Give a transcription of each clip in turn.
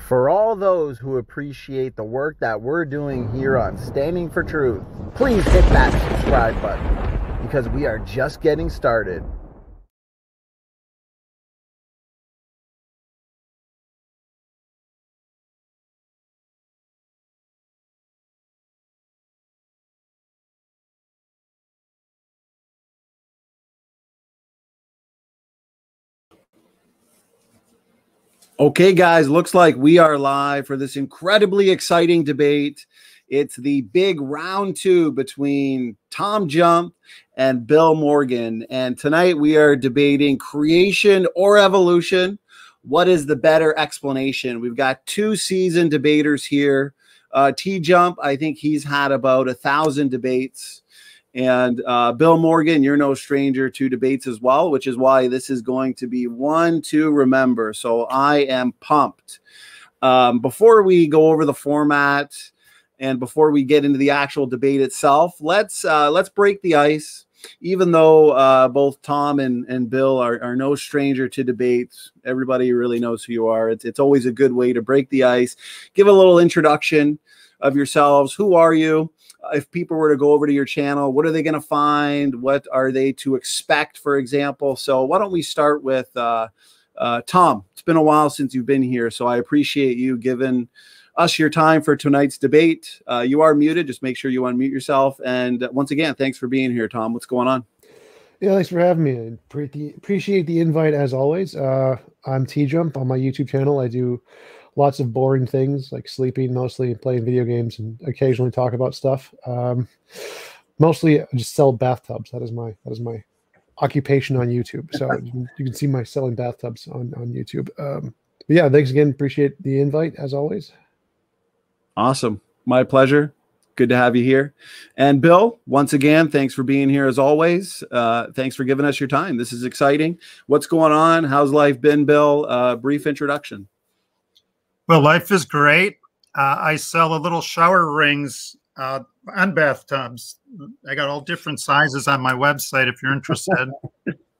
For all those who appreciate the work that we're doing here on Standing for Truth, please hit that subscribe button because we are just getting started. Okay, guys, looks like we are live for this incredibly exciting debate. It's the big round two between TJump and Bill Morgan. And tonight we are debating creation or evolution. What is the better explanation? We've got two seasoned debaters here. TJump, I think he's had about 1,000 debates. And Bill Morgan, you're no stranger to debates as well, which is why this is going to be one to remember. So I am pumped. Before we go over the format and before we get into the actual debate itself, let's break the ice. Even though both Tom and Bill are no stranger to debates, everybody really knows who you are. It's always a good way to break the ice. Give a little introduction of yourselves. Who are you? If people were to go over to your channel, what are they going to find? What are they to expect, for example? So why don't we start with Tom? It's been a while since you've been here, so I appreciate you giving us your time for tonight's debate. You are muted. Just make sure you unmute yourself. And once again, thanks for being here, Tom. What's going on? Yeah, thanks for having me. Appreciate the invite as always. I'm TJump on my YouTube channel. I do lots of boring things like sleeping, mostly playing video games, and occasionally talk about stuff. Mostly I just sell bathtubs. That is my occupation on YouTube. So you can see my selling bathtubs on YouTube. But yeah, thanks again. Appreciate the invite as always. Awesome. My pleasure. Good to have you here. And Bill, once again, thanks for being here as always. Thanks for giving us your time. This is exciting. What's going on? How's life been, Bill? Brief introduction. Well, life is great. I sell a little shower rings and bathtubs. I got all different sizes on my website if you're interested.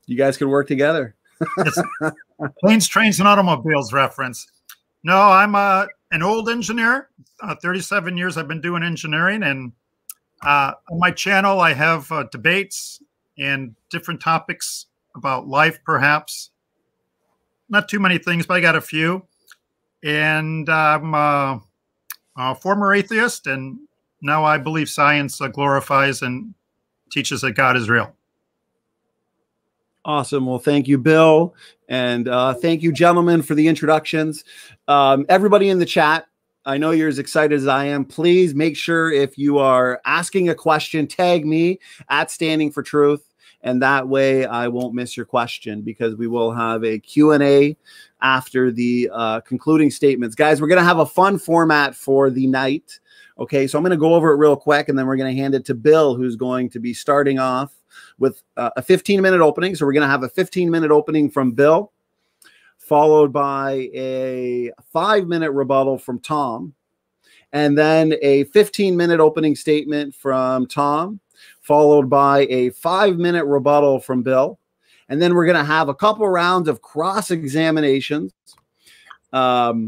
You guys could work together. It's planes, trains, and automobiles reference. No, I'm an old engineer. 37 years I've been doing engineering. And on my channel, I have debates and different topics about life, perhaps. Not too many things, but I got a few. And I'm a former atheist, and now I believe science glorifies and teaches that God is real. Awesome. Well, thank you, Bill. And thank you, gentlemen, for the introductions. Everybody in the chat, I know you're as excited as I am. Please make sure if you are asking a question, tag me at Standing for Truth. And that way I won't miss your question, because we will have a Q&A after the concluding statements. Guys, we're going to have a fun format for the night. Okay, so I'm going to go over it real quick, and then we're going to hand it to Bill, who's going to be starting off with a 15-minute opening. So we're going to have a 15-minute opening from Bill, followed by a 5-minute rebuttal from Tom, and then a 15-minute opening statement from Tom, followed by a 5-minute rebuttal from Bill. And then we're going to have a couple rounds of cross-examinations, 5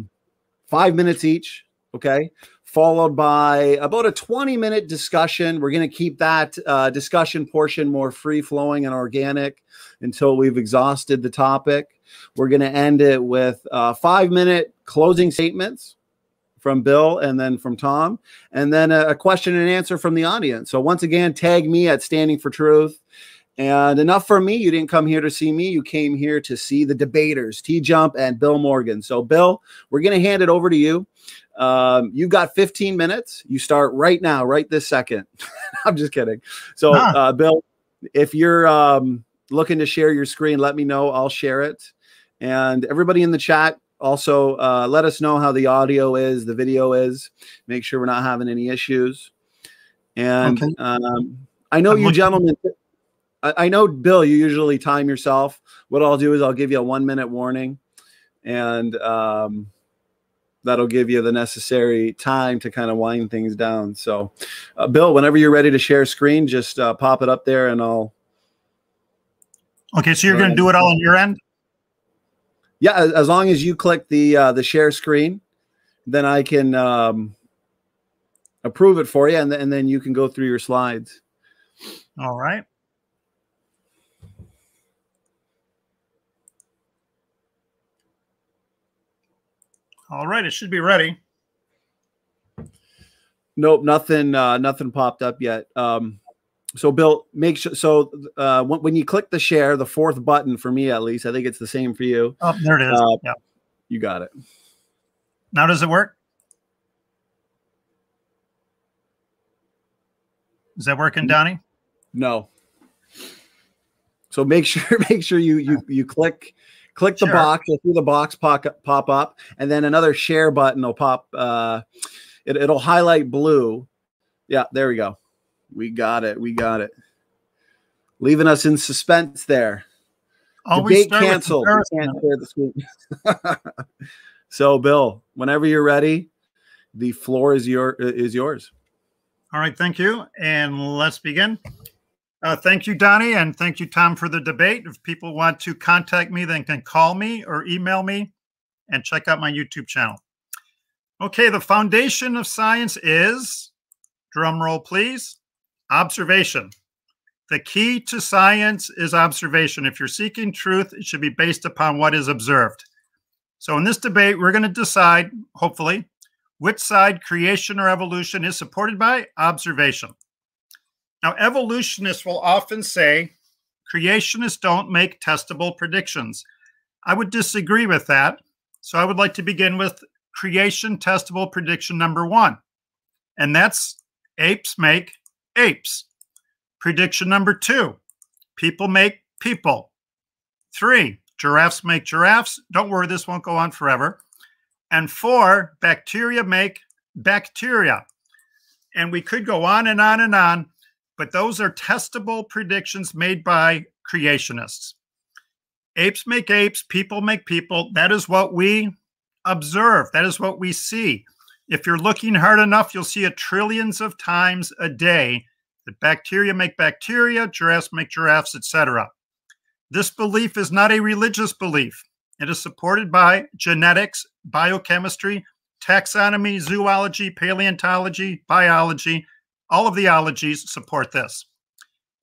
minutes each, okay, followed by about a 20-minute discussion. We're going to keep that discussion portion more free-flowing and organic until we've exhausted the topic. We're going to end it with 5-minute closing statements from Bill and then from Tom, and then a question and answer from the audience. So once again, tag me at Standing for Truth. And enough for me. You didn't come here to see me. You came here to see the debaters, TJump and Bill Morgan. So Bill, we're going to hand it over to you. You've got 15 minutes. You start right now, right this second. I'm just kidding. So Bill, if you're looking to share your screen, let me know. I'll share it. And everybody in the chat, also let us know how the audio is, the video is. Make sure we're not having any issues. And okay. I know you gentlemen, I know, Bill, you usually time yourself. What I'll do is I'll give you a 1-minute warning, and that'll give you the necessary time to kind of wind things down. So, Bill, whenever you're ready to share screen, just pop it up there, and I'll. Okay, so you're going to do it all on your end? Yeah, as long as you click the share screen, then I can approve it for you, and then you can go through your slides. All right. All right, it should be ready. Nope, nothing popped up yet. So Bill, make sure. So when you click the share, the 4th button for me, at least, I think it's the same for you. Oh, there it is. Yeah, you got it. Now does it work? Is that working, Donnie? No. So make sure you click the box. You'll see the box pop up, and then another share button will pop. It'll highlight blue. Yeah, there we go. We got it. Leaving us in suspense there. Always debate canceled. Can't share the screen. So, Bill, whenever you're ready, the floor is yours. All right, thank you, and let's begin. Thank you, Donnie, and thank you, Tom, for the debate. If people want to contact me, they can call me or email me, and check out my YouTube channel. Okay, the foundation of science is, drum roll please, observation. The key to science is observation. If you're seeking truth, it should be based upon what is observed. So in this debate, we're going to decide, hopefully, which side, creation or evolution, is supported by observation. Now, evolutionists will often say creationists don't make testable predictions. I would disagree with that. So I would like to begin with creation testable prediction number 1. And that's apes make apes. Prediction number 2, people make people. 3, giraffes make giraffes. Don't worry, this won't go on forever. And 4, bacteria make bacteria. And we could go on and on and on, but those are testable predictions made by creationists. Apes make apes, people make people. That is what we observe. That is what we see. If you're looking hard enough, you'll see it trillions of times a day that bacteria make bacteria, giraffes make giraffes, etc. This belief is not a religious belief. It is supported by genetics, biochemistry, taxonomy, zoology, paleontology, biology. All of the ologies support this.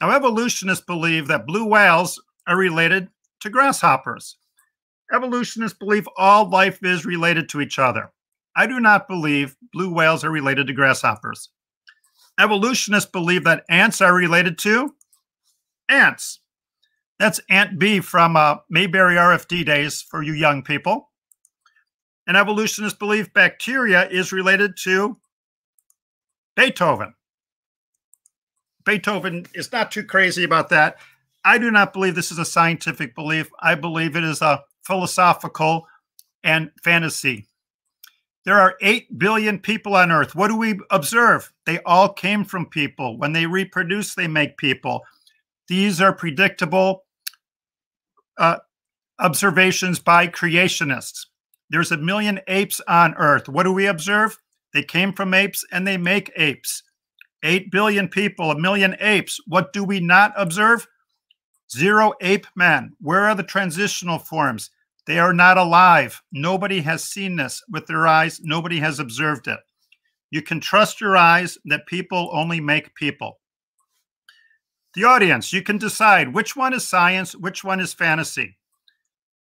Now, evolutionists believe that blue whales are related to grasshoppers. Evolutionists believe all life is related to each other. I do not believe blue whales are related to grasshoppers. Evolutionists believe that ants are related to ants. That's Ant B from Mayberry RFD days for you young people. and evolutionists believe bacteria is related to Beethoven. Beethoven is not too crazy about that. I do not believe this is a scientific belief. I believe it is a philosophical and fantasy. There are 8 billion people on Earth. What do we observe? They all came from people. When they reproduce, they make people. These are predictable observations by creationists. There's 1 million apes on Earth. What do we observe? They came from apes and they make apes. 8 billion people, 1 million apes. What do we not observe? 0 ape men. Where are the transitional forms? They are not alive. Nobody has seen this with their eyes. Nobody has observed it. You can trust your eyes that people only make people. The audience, you can decide which one is science, which one is fantasy.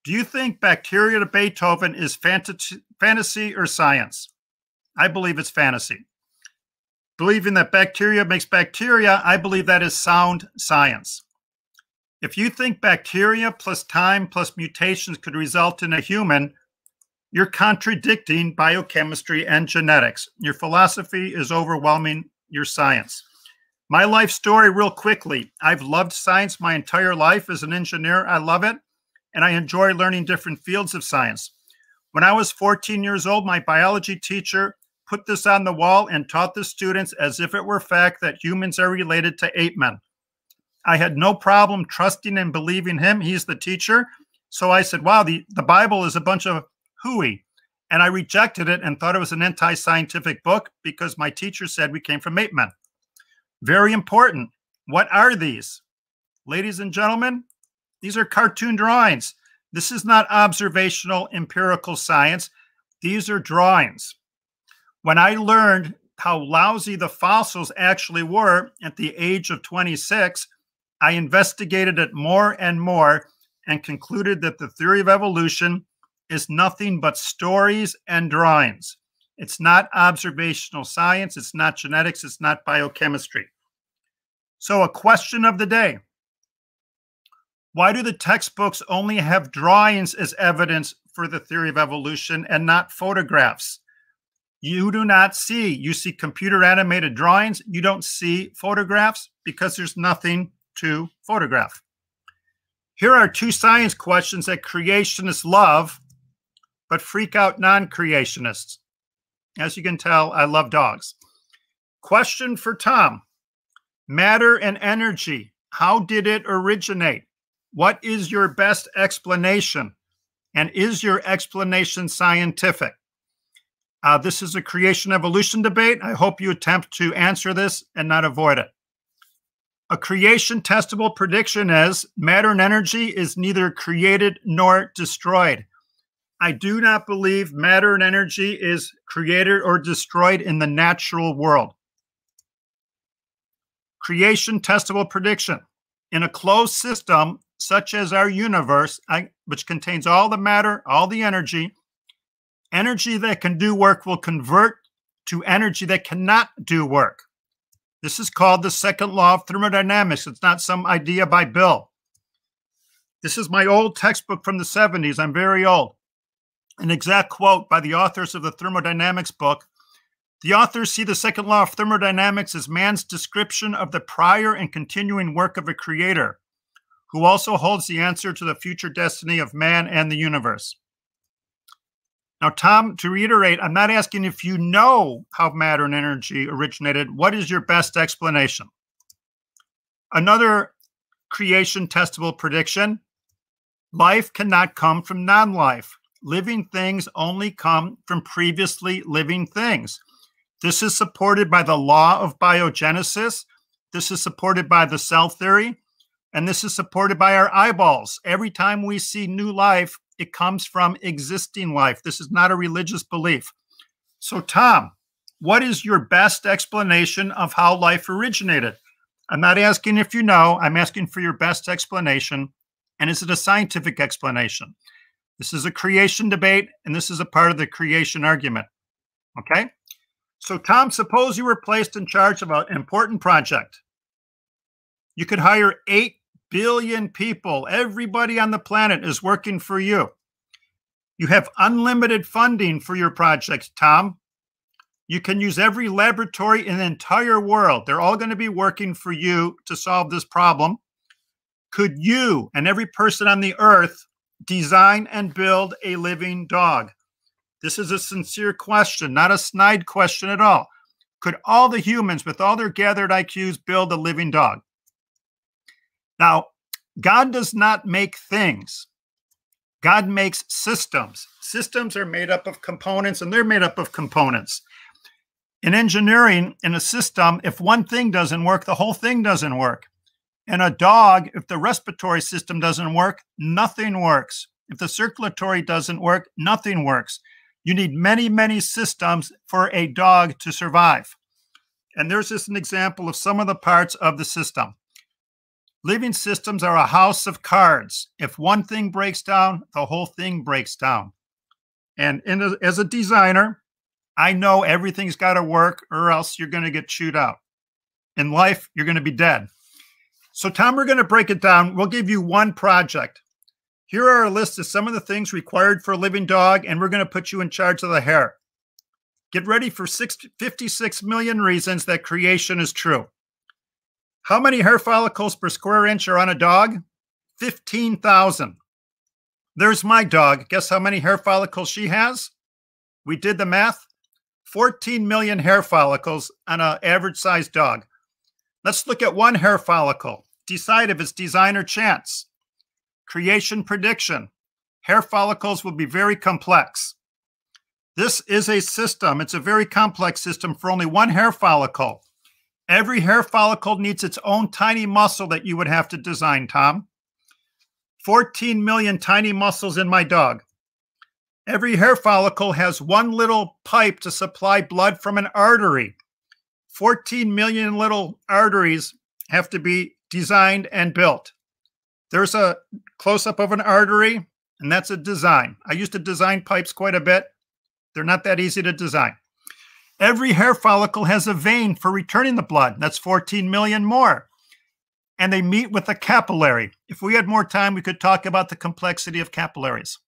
Do you think bacteria to Beethoven is fantasy or science? I believe it's fantasy. Believing that bacteria makes bacteria, I believe that is sound science. If you think bacteria plus time plus mutations could result in a human, you're contradicting biochemistry and genetics. Your philosophy is overwhelming your science. My life story real quickly. I've loved science my entire life. As an engineer, I love it, and I enjoy learning different fields of science. When I was 14 years old, my biology teacher put this on the wall and taught the students as if it were fact that humans are related to ape men. I had no problem trusting and believing him. He's the teacher. So I said, wow, the Bible is a bunch of hooey. And I rejected it and thought it was an anti-scientific book because my teacher said we came from ape men. Very important. What are these? Ladies and gentlemen, these are cartoon drawings. This is not observational empirical science. These are drawings. When I learned how lousy the fossils actually were at the age of 26, I investigated it more and more and concluded that the theory of evolution is nothing but stories and drawings. It's not observational science. It's not genetics. It's not biochemistry. So a question of the day. Why do the textbooks only have drawings as evidence for the theory of evolution and not photographs? You do not see. You see computer animated drawings. You don't see photographs because there's nothing to photograph. Here are 2 science questions that creationists love, but freak out non-creationists. As you can tell, I love dogs. Question for Tom. Matter and energy. How did it originate? What is your best explanation? And is your explanation scientific? This is a creation evolution debate. I hope you attempt to answer this and not avoid it. A creation testable prediction is matter and energy is neither created nor destroyed. I do not believe matter and energy is created or destroyed in the natural world. Creation testable prediction. In a closed system, such as our universe, which contains all the matter, all the energy, energy that can do work will convert to energy that cannot do work. This is called the second law of thermodynamics. It's not some idea by Bill. This is my old textbook from the 70s. I'm very old. An exact quote by the authors of the thermodynamics book. The authors see the second law of thermodynamics as man's description of the prior and continuing work of a creator, who also holds the answer to the future destiny of man and the universe. Now, Tom, to reiterate, I'm not asking if you know how matter and energy originated. What is your best explanation? Another creation testable prediction. Life cannot come from non-life. Living things only come from previously living things. This is supported by the law of biogenesis. This is supported by the cell theory. And this is supported by our eyeballs. Every time we see new life, it comes from existing life. This is not a religious belief. So, Tom, what is your best explanation of how life originated? I'm not asking if you know. I'm asking for your best explanation. And is it a scientific explanation? This is a creation debate, and this is a part of the creation argument. Okay? So, Tom, suppose you were placed in charge of an important project. You could hire 8 billion people. Everybody on the planet is working for you. You have unlimited funding for your projects, Tom. You can use every laboratory in the entire world. They're all going to be working for you to solve this problem. Could you and every person on the earth design and build a living dog? This is a sincere question, not a snide question at all. Could all the humans with all their gathered IQs build a living dog? Now, God does not make things. God makes systems. Systems are made up of components, and they're made up of components. In engineering, in a system, if one thing doesn't work, the whole thing doesn't work. In a dog, if the respiratory system doesn't work, nothing works. If the circulatory doesn't work, nothing works. You need many, many systems for a dog to survive. And there's just an example of some of the parts of the system. Living systems are a house of cards. If one thing breaks down, the whole thing breaks down. And as a designer, I know everything's got to work or else you're going to get chewed out. In life, you're going to be dead. So, Tom, we're going to break it down. We'll give you one project. Here are a list of some of the things required for a living dog, and we're going to put you in charge of the hair. Get ready for 56 million reasons that creation is true. How many hair follicles per square inch are on a dog? 15,000. There's my dog. Guess how many hair follicles she has? We did the math. 14 million hair follicles on an average sized dog. Let's look at one hair follicle. Decide if it's design or chance. Creation prediction. Hair follicles will be very complex. This is a system. It's a very complex system for only one hair follicle. Every hair follicle needs its own tiny muscle that you would have to design, Tom. 14 million tiny muscles in my dog. Every hair follicle has one little pipe to supply blood from an artery. 14 million little arteries have to be designed and built. There's a close-up of an artery, and that's a design. I used to design pipes quite a bit. They're not that easy to design. Every hair follicle has a vein for returning the blood. That's 14 million more. And they meet with a capillary. If we had more time, we could talk about the complexity of capillaries.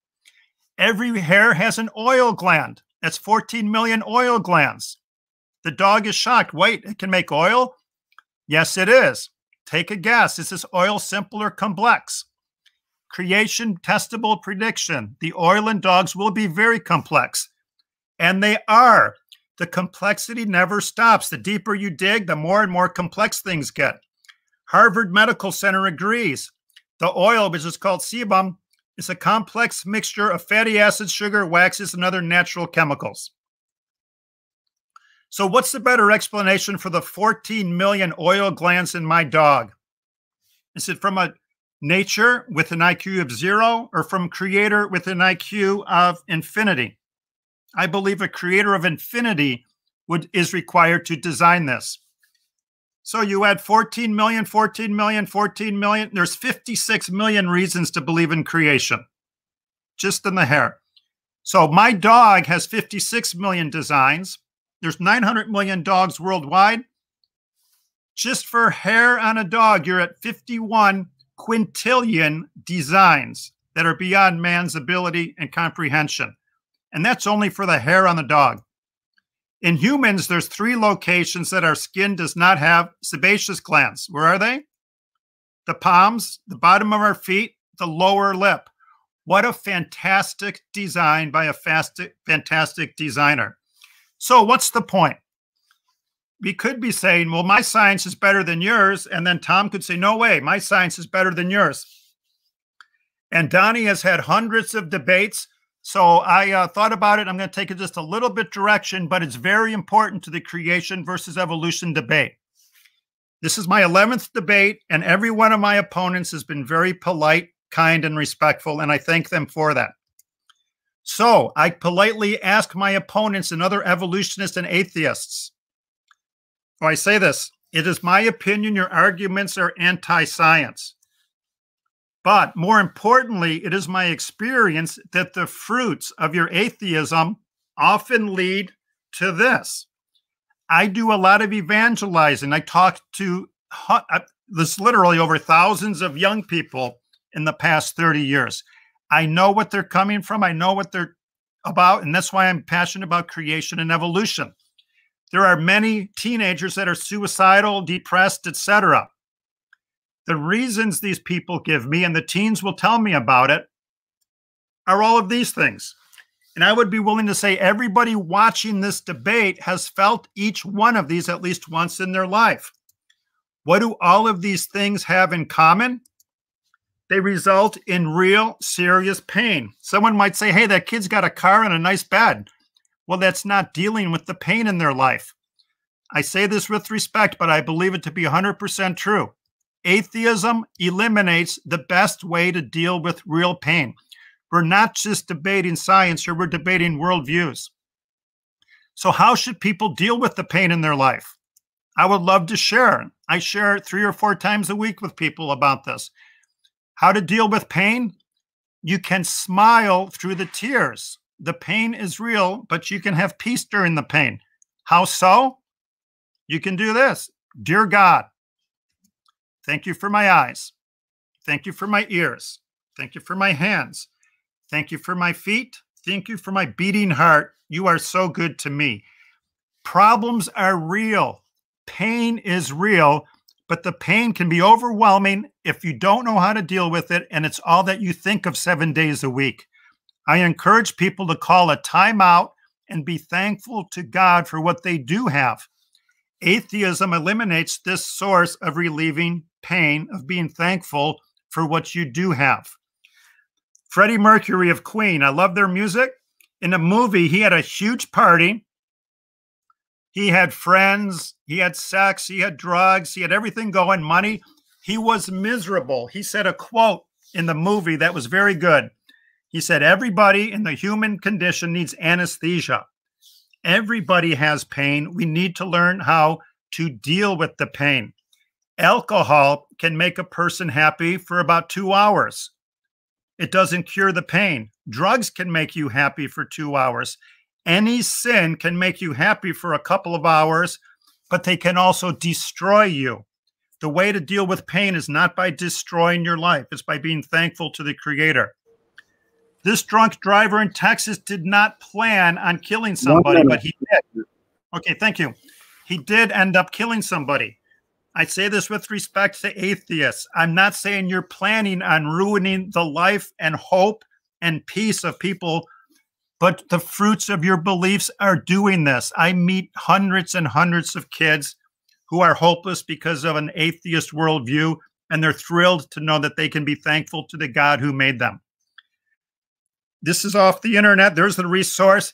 Every hair has an oil gland. That's 14 million oil glands. The dog is shocked. Wait, it can make oil? Yes, it is. Take a guess. Is this oil simple or complex? Creation, testable prediction. The oil in dogs will be very complex. And they are. The complexity never stops. The deeper you dig, the more and more complex things get. Harvard Medical Center agrees. The oil, which is called sebum, is a complex mixture of fatty acids, sugar, waxes, and other natural chemicals. So what's the better explanation for the 14 million oil glands in my dog? Is it from a nature with an IQ of 0 or from creator with an IQ of infinity? I believe a creator of infinity is required to design this. So you add 14 million, 14 million, 14 million. There's 56 million reasons to believe in creation, just in the hair. So my dog has 56 million designs. There's 900 million dogs worldwide. Just for hair on a dog, you're at 51 quintillion designs that are beyond man's ability and comprehension. And that's only for the hair on the dog. In humans, there's 3 locations that our skin does not have sebaceous glands. Where are they? The palms, the bottom of our feet, the lower lip. What a fantastic design by a fantastic designer. So what's the point? We could be saying, well, my science is better than yours. And then Tom could say, no way, my science is better than yours. And Donnie has had hundreds of debates. So I thought about it. I'm going to take it just a little bit direction, but it's very important to the creation versus evolution debate. This is my 11th debate, and every one of my opponents has been very polite, kind, and respectful, and I thank them for that. So I politely ask my opponents and other evolutionists and atheists, I say this, it is my opinion your arguments are anti-science. But more importantly, it is my experience that the fruits of your atheism often lead to this. I do a lot of evangelizing. I talk to this literally over thousands of young people in the past 30 years. I know what they're coming from. I know what they're about. And that's why I'm passionate about creation and evolution. There are many teenagers that are suicidal, depressed, etc. The reasons these people give me, and the teens will tell me about it, are all of these things. And I would be willing to say everybody watching this debate has felt each one of these at least once in their life. What do all of these things have in common? They result in real, serious pain. Someone might say, hey, that kid's got a car and a nice bed. Well, that's not dealing with the pain in their life. I say this with respect, but I believe it to be 100% true. Atheism eliminates the best way to deal with real pain. We're not just debating science here, we're debating worldviews. So how should people deal with the pain in their life? I would love to share. I share 3 or 4 times a week with people about this. How to deal with pain? You can smile through the tears. The pain is real, but you can have peace during the pain. How so? You can do this. Dear God, thank you for my eyes. Thank you for my ears. Thank you for my hands. Thank you for my feet. Thank you for my beating heart. You are so good to me. Problems are real. Pain is real, but the pain can be overwhelming if you don't know how to deal with it, and it's all that you think of 7 days a week. I encourage people to call a timeout and be thankful to God for what they do have. Atheism eliminates this source of relieving pain, of being thankful for what you do have. Freddie Mercury of Queen, I love their music. In a movie, he had a huge party. He had friends, he had sex, he had drugs, he had everything going, money. He was miserable. He said a quote in the movie that was very good. He said, everybody in the human condition needs anesthesia. Everybody has pain. We need to learn how to deal with the pain. Alcohol can make a person happy for about 2 hours. It doesn't cure the pain. Drugs can make you happy for 2 hours. Any sin can make you happy for a couple of hours, but they can also destroy you. The way to deal with pain is not by destroying your life. It's by being thankful to the Creator. This drunk driver in Texas did not plan on killing somebody, but he did. Okay, thank you. He did end up killing somebody. I say this with respect to atheists. I'm not saying you're planning on ruining the life and hope and peace of people, but the fruits of your beliefs are doing this. I meet hundreds and hundreds of kids who are hopeless because of an atheist worldview, and they're thrilled to know that they can be thankful to the God who made them. This is off the internet. There's the resource.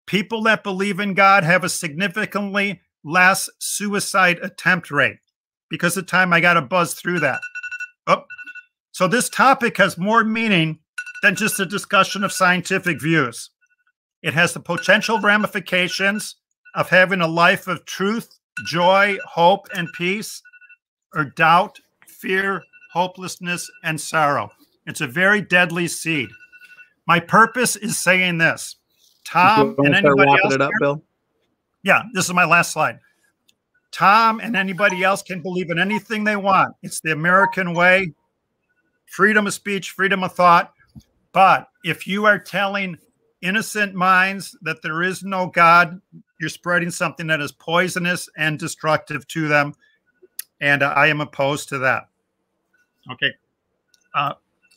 People that believe in God have a significantly less suicide attempt rate. Because of time, I got to buzz through that. Oh, so this topic has more meaning than just a discussion of scientific views. It has the potential ramifications of having a life of truth, joy, hope, and peace, or doubt, fear, hopelessness, and sorrow. It's a very deadly seed. My purpose is saying this. Tom and anybody else. It up, Bill? Yeah, this is my last slide. Tom and anybody else can believe in anything they want. It's the American way. Freedom of speech, freedom of thought. But if you are telling innocent minds that there is no God, you're spreading something that is poisonous and destructive to them. And I am opposed to that. Okay.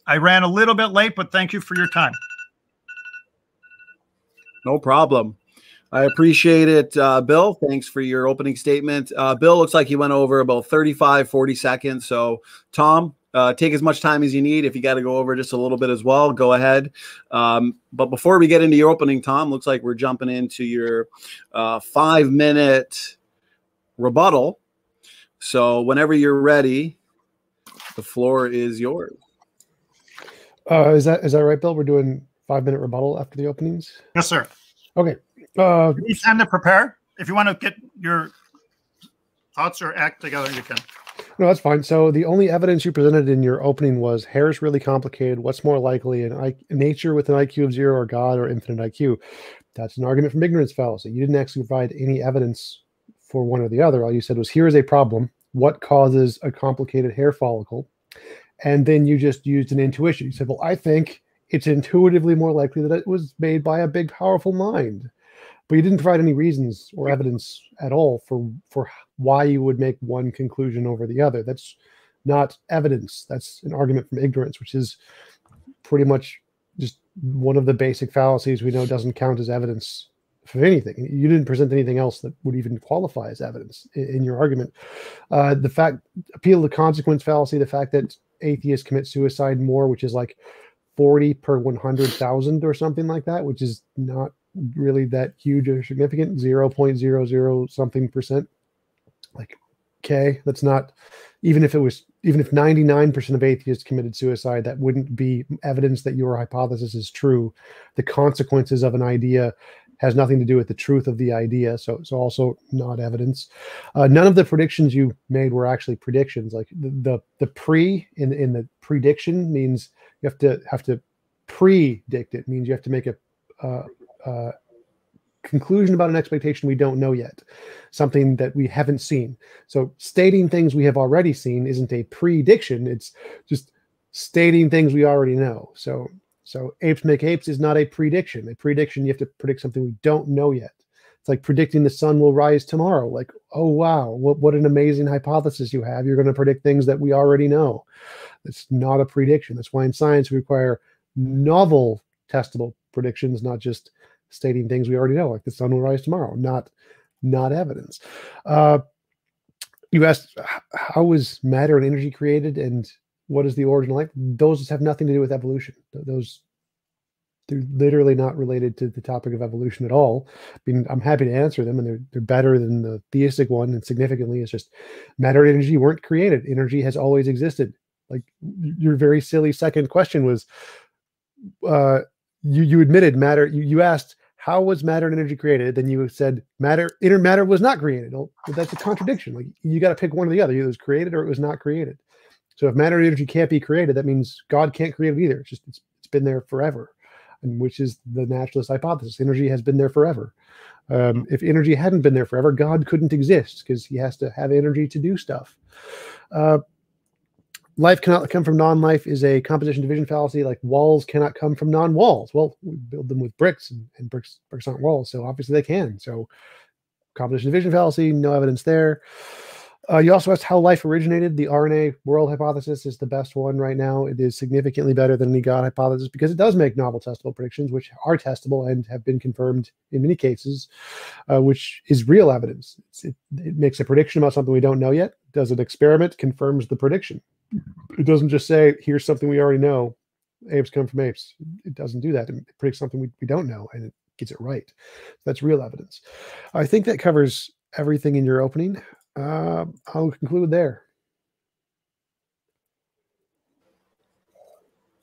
I ran a little bit late, but thank you for your time. No problem. I appreciate it, Bill. Thanks for your opening statement. Bill looks like he went over about 35, 40 seconds. So, Tom, take as much time as you need. If you got to go over just a little bit as well, go ahead. But before we get into your opening, Tom, looks like we're jumping into your 5-minute rebuttal. So whenever you're ready, the floor is yours. Is that right, Bill? We're doing 5-minute rebuttal after the openings? Yes, sir. Okay. You need time to prepare. If you want to get your thoughts or act together, you can. No, that's fine. So the only evidence you presented in your opening was hair is really complicated. What's more likely, nature with an IQ of 0 or God or infinite IQ? That's an argument from ignorance fallacy. You didn't actually provide any evidence for one or the other. All you said was, here is a problem. What causes a complicated hair follicle? And then you just used an intuition. You said, well, I think it's intuitively more likely that it was made by a big, powerful mind. But you didn't provide any reasons or evidence at all for why you would make one conclusion over the other. That's not evidence. That's an argument from ignorance, which is pretty much just one of the basic fallacies we know doesn't count as evidence for anything. You didn't present anything else that would even qualify as evidence in your argument. The fact, appeal to consequence fallacy, the fact that atheists commit suicide more, which is like 40 per 100,000 or something like that, which is not really that huge or significant, 0.00 something percent. Like, okay, that's not, even if 99% of atheists committed suicide, that wouldn't be evidence that your hypothesis is true. The consequences of an idea has nothing to do with the truth of the idea, so also not evidence. None of the predictions you made were actually predictions. Like the pre in the prediction means you have to predict it. Means you have to make a conclusion about an expectation we don't know yet, something that we haven't seen. So stating things we have already seen isn't a prediction. It's just stating things we already know. So apes make apes is not a prediction. A prediction, you have to predict something we don't know yet. It's like predicting the sun will rise tomorrow. Like, oh, wow, what an amazing hypothesis you have. You're going to predict things that we already know. It's not a prediction. That's why in science we require novel testable predictions, not just stating things we already know, like the sun will rise tomorrow, not evidence. You asked, how was matter and energy created and what is the origin of life? Those have nothing to do with evolution. They're literally not related to the topic of evolution at all. I mean, I'm happy to answer them, and they're better than the theistic one, and significantly it's just matter and energy weren't created. Energy has always existed. Like, your very silly second question was, you admitted matter, you asked, how was matter and energy created? Then you said inner matter was not created. Well, that's a contradiction. Like, you got to pick one or the other. Either it was created or it was not created. So if matter and energy can't be created, that means God can't create it either. It's just, it's been there forever, and which is the naturalist hypothesis. Energy has been there forever. If energy hadn't been there forever, God couldn't exist because he has to have energy to do stuff. Life cannot come from non-life is a composition division fallacy. Like, walls cannot come from non-walls. Well, we build them with bricks, and bricks aren't walls, so obviously they can. So composition division fallacy, no evidence there. You also asked how life originated. The RNA world hypothesis is the best one right now. It is significantly better than the God hypothesis because it does make novel testable predictions, which are testable and have been confirmed in many cases, which is real evidence. It makes a prediction about something we don't know yet, does an experiment, confirms the prediction. It doesn't just say, here's something we already know, apes come from apes. It doesn't do that. It predicts something we don't know, and it gets it right. That's real evidence. I think that covers everything in your opening. I'll conclude there.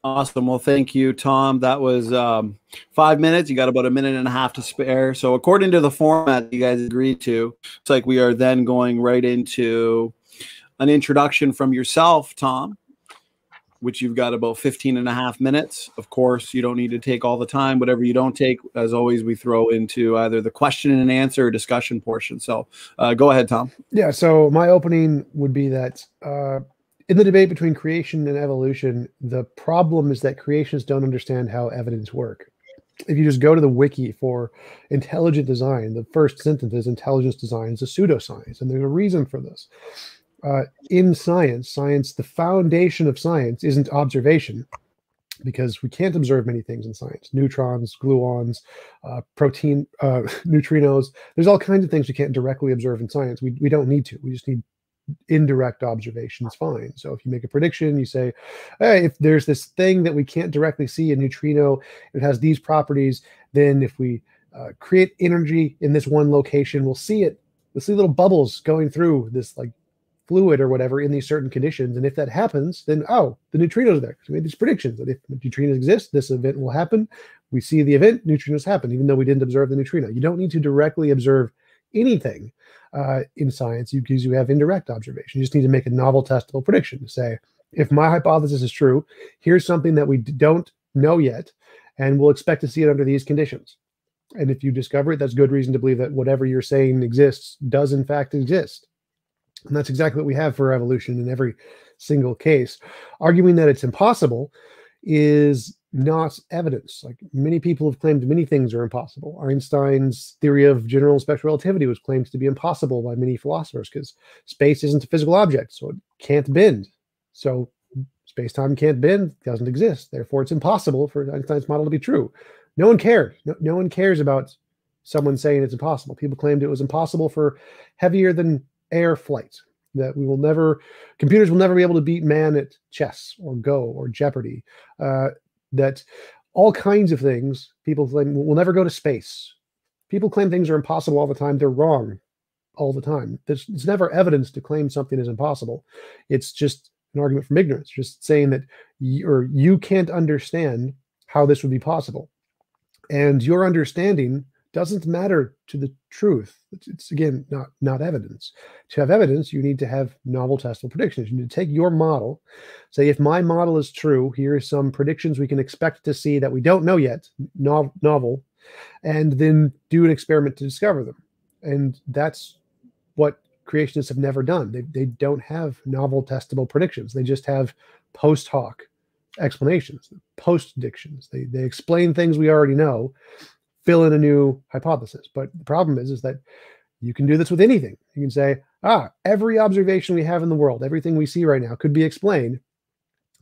Awesome. Well, thank you, Tom. That was 5 minutes. You got about a minute and a half to spare. So according to the format you guys agreed to, it's like we are then going right into an introduction from yourself, Tom, which you've got about 15 and a half minutes. Of course, you don't need to take all the time. Whatever you don't take, as always, we throw into either the question and answer or discussion portion. So go ahead, Tom. Yeah, so my opening would be that in the debate between creation and evolution, the problem is that creationists don't understand how evidence work. If you just go to the wiki for intelligent design, the first sentence is intelligence design is a pseudoscience, and there's a reason for this. In science, the foundation of science isn't observation, because we can't observe many things in science. Neutrons, gluons, protein, neutrinos. There's all kinds of things we can't directly observe in science. We don't need to. We just need indirect observation is fine. So if you make a prediction, you say, hey, if there's this thing that we can't directly see, a neutrino, it has these properties, then if we create energy in this one location, we'll see it. We'll see little bubbles going through this like fluid or whatever in these certain conditions. And if that happens, then, oh, the neutrinos are there. So we made these predictions that if neutrinos exist, this event will happen. We see the event, neutrinos happen, even though we didn't observe the neutrino. You don't need to directly observe anything in science because you have indirect observation. You just need to make a novel testable prediction to say, if my hypothesis is true, here's something that we don't know yet, and we'll expect to see it under these conditions. And if you discover it, that's good reason to believe that whatever you're saying exists does in fact exist. And that's exactly what we have for evolution in every single case. Arguing that it's impossible is not evidence. Like, many people have claimed many things are impossible. Einstein's theory of general special relativity was claimed to be impossible by many philosophers because space isn't a physical object, so it can't bend. So space-time can't bend, doesn't exist. Therefore, it's impossible for Einstein's model to be true. No one cared. No one cares about someone saying it's impossible. People claimed it was impossible for heavier than air flight, that computers will never be able to beat man at chess or Go or Jeopardy. That all kinds of things people claim will never go to space. People claim things are impossible all the time. They're wrong all the time. It's never evidence to claim something is impossible. It's just an argument from ignorance, just saying that you can't understand how this would be possible. And your understanding doesn't matter to the truth. It's again, not evidence. To have evidence, you need to have novel testable predictions. You need to take your model, say, if my model is true, here are some predictions we can expect to see that we don't know yet, novel, and then do an experiment to discover them. And that's what creationists have never done. They don't have novel testable predictions. They just have post hoc explanations, post predictions. They explain things we already know, fill in a new hypothesis. But the problem is that you can do this with anything. You can say, every observation we have in the world, everything we see right now could be explained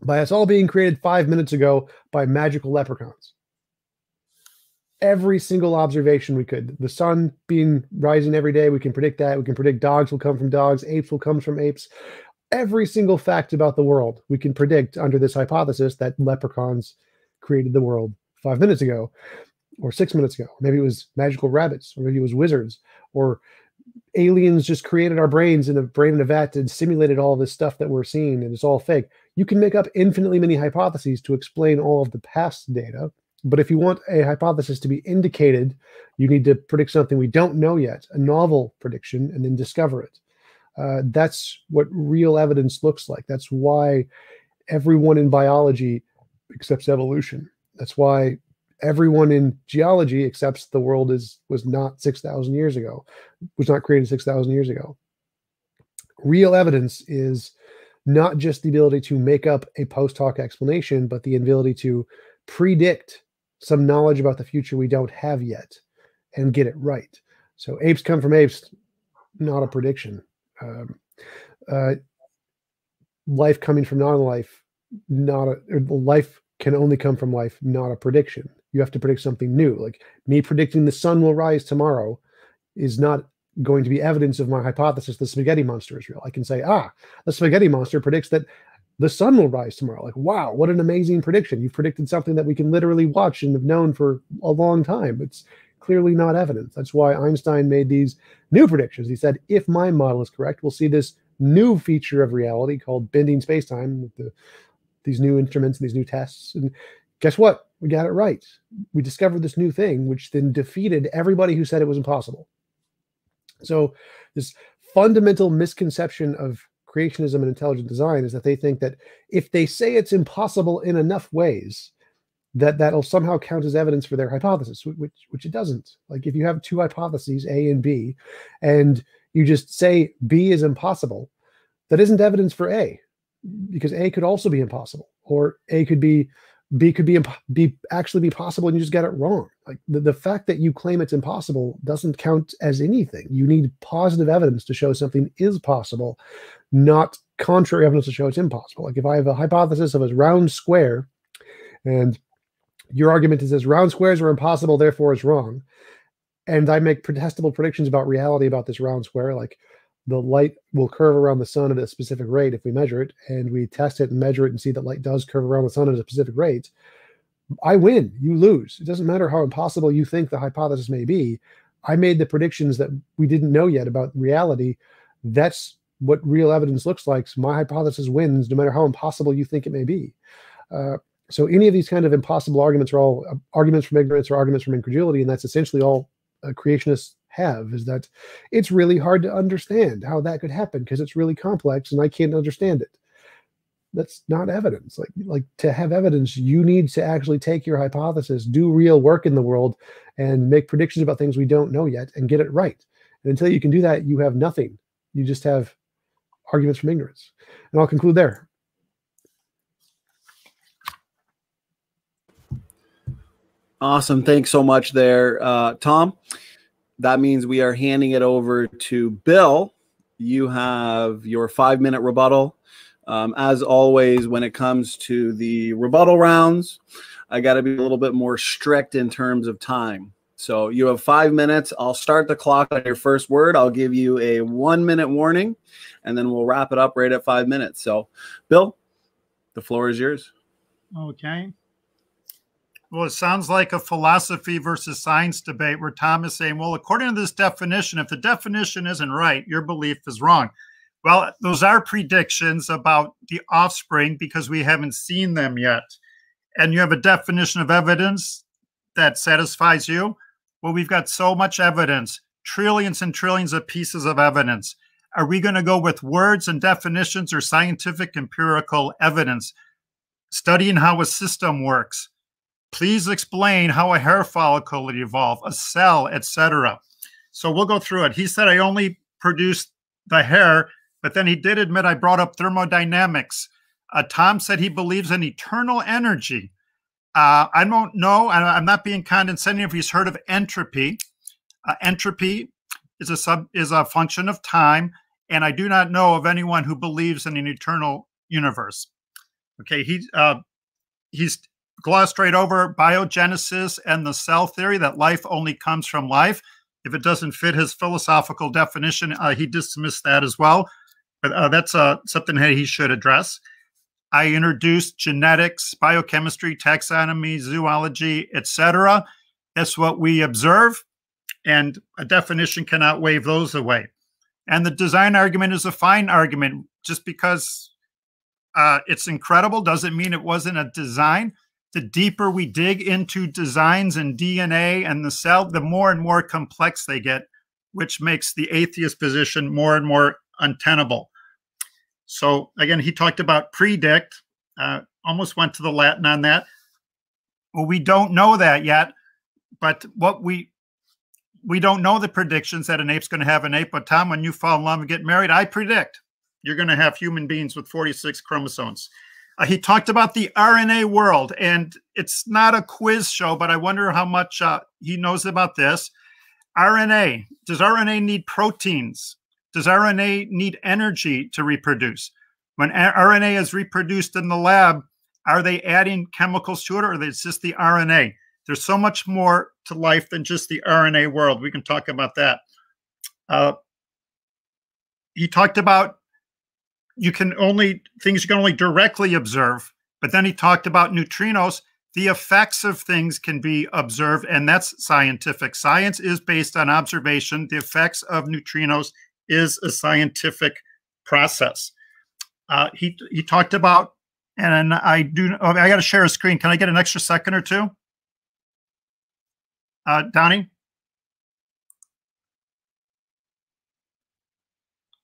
by us all being created 5 minutes ago by magical leprechauns. Every single observation we could. The sun rising every day, we can predict that. We can predict dogs will come from dogs, apes will come from apes. Every single fact about the world we can predict under this hypothesis that leprechauns created the world 5 minutes ago, or 6 minutes ago. Maybe it was magical rabbits, or maybe it was wizards, or aliens just created our brains in a vat and simulated all this stuff that we're seeing, and it's all fake. You can make up infinitely many hypotheses to explain all of the past data. But if you want a hypothesis to be indicated, you need to predict something we don't know yet, a novel prediction, and then discover it. That's what real evidence looks like. That's why everyone in biology accepts evolution. That's why everyone in geology accepts the world was not 6,000 years ago, was not created 6,000 years ago. Real evidence is not just the ability to make up a post hoc explanation, but the ability to predict some knowledge about the future we don't have yet and get it right. So apes come from apes, not a prediction. Life coming from non-life, life can only come from life, not a prediction. You have to predict something new. Like me predicting the sun will rise tomorrow is not going to be evidence of my hypothesis the spaghetti monster is real. I can say, the spaghetti monster predicts that the sun will rise tomorrow. Like, wow, what an amazing prediction. You've predicted something that we can literally watch and have known for a long time. It's clearly not evidence. That's why Einstein made these new predictions. He said, if my model is correct, we'll see this new feature of reality called bending spacetime with these new instruments and these new tests. And guess what? We got it right. We discovered this new thing, which then defeated everybody who said it was impossible. So this fundamental misconception of creationism and intelligent design is that they think that if they say it's impossible in enough ways, that'll somehow count as evidence for their hypothesis, which it doesn't. Like if you have two hypotheses, A and B, and you just say B is impossible, that isn't evidence for A, because A could also be impossible, or B could be actually be possible and you just got it wrong. Like the fact that you claim it's impossible doesn't count as anything. You need positive evidence to show something is possible, not contrary evidence to show it's impossible. Like if I have a hypothesis of a round square and your argument is round squares are impossible, therefore it's wrong, and I make testable predictions about reality about this round square, like the light will curve around the sun at a specific rate if we measure it, and we test it and measure it and see that light does curve around the sun at a specific rate, I win, you lose. It doesn't matter how impossible you think the hypothesis may be. I made the predictions that we didn't know yet about reality. That's what real evidence looks like. So my hypothesis wins no matter how impossible you think it may be. So any of these kind of impossible arguments are all arguments from ignorance or arguments from incredulity, and that's essentially all creationists have, is that it's really hard to understand how that could happen because it's really complex and I can't understand it. That's not evidence. Like to have evidence, you need to actually take your hypothesis, do real work in the world, and make predictions about things we don't know yet and get it right. And until you can do that, you have nothing. You just have arguments from ignorance. And I'll conclude there. Awesome. Thanks so much there, Tom. That means we are handing it over to Bill. You have your 5-minute rebuttal. As always, when it comes to the rebuttal rounds, I got to be a little bit more strict in terms of time. So you have 5 minutes. I'll start the clock on your first word. I'll give you a 1-minute warning, and then we'll wrap it up right at 5 minutes. So, Bill, the floor is yours. Okay. Well, it sounds like a philosophy versus science debate where Tom is saying, well, according to this definition, if the definition isn't right, your belief is wrong. Well, those are predictions about the offspring because we haven't seen them yet. And you have a definition of evidence that satisfies you. Well, we've got so much evidence, trillions and trillions of pieces of evidence. Are we going to go with words and definitions or scientific empirical evidence? Studying how a system works. Please explain how a hair follicle would evolve, a cell, etc. So we'll go through it. He said I only produced the hair, but then he did admit I brought up thermodynamics. Tom said he believes in eternal energy. I don't know. I'm not being condescending if he's heard of entropy. Entropy is a function of time, and I do not know of anyone who believes in an eternal universe. Okay, he's glossed right over biogenesis and the cell theory that life only comes from life. If it doesn't fit his philosophical definition, he dismissed that as well. But that's something that he should address. I introduced genetics, biochemistry, taxonomy, zoology, etc. That's what we observe, and a definition cannot wave those away. And the design argument is a fine argument. Just because it's incredible doesn't mean it wasn't a design. The deeper we dig into designs and DNA and the cell, the more and more complex they get, which makes the atheist position more and more untenable. So again, he talked about predict, almost went to the Latin on that. Well, we don't know that yet, but what we don't know the predictions that an ape's going to have an ape. But Tom, when you fall in love and get married, I predict you're going to have human beings with 46 chromosomes. He talked about the RNA world, and it's not a quiz show, but I wonder how much he knows about this. RNA, does RNA need proteins? Does RNA need energy to reproduce? When RNA is reproduced in the lab, are they adding chemicals to it, or is just the RNA? There's so much more to life than just the RNA world. We can talk about that. He talked about things you can only directly observe, but then he talked about neutrinos. The effects of things can be observed, and that's scientific. Science is based on observation. The effects of neutrinos is a scientific process. He talked about, and I got to share a screen. Can I get an extra second or two? Donnie?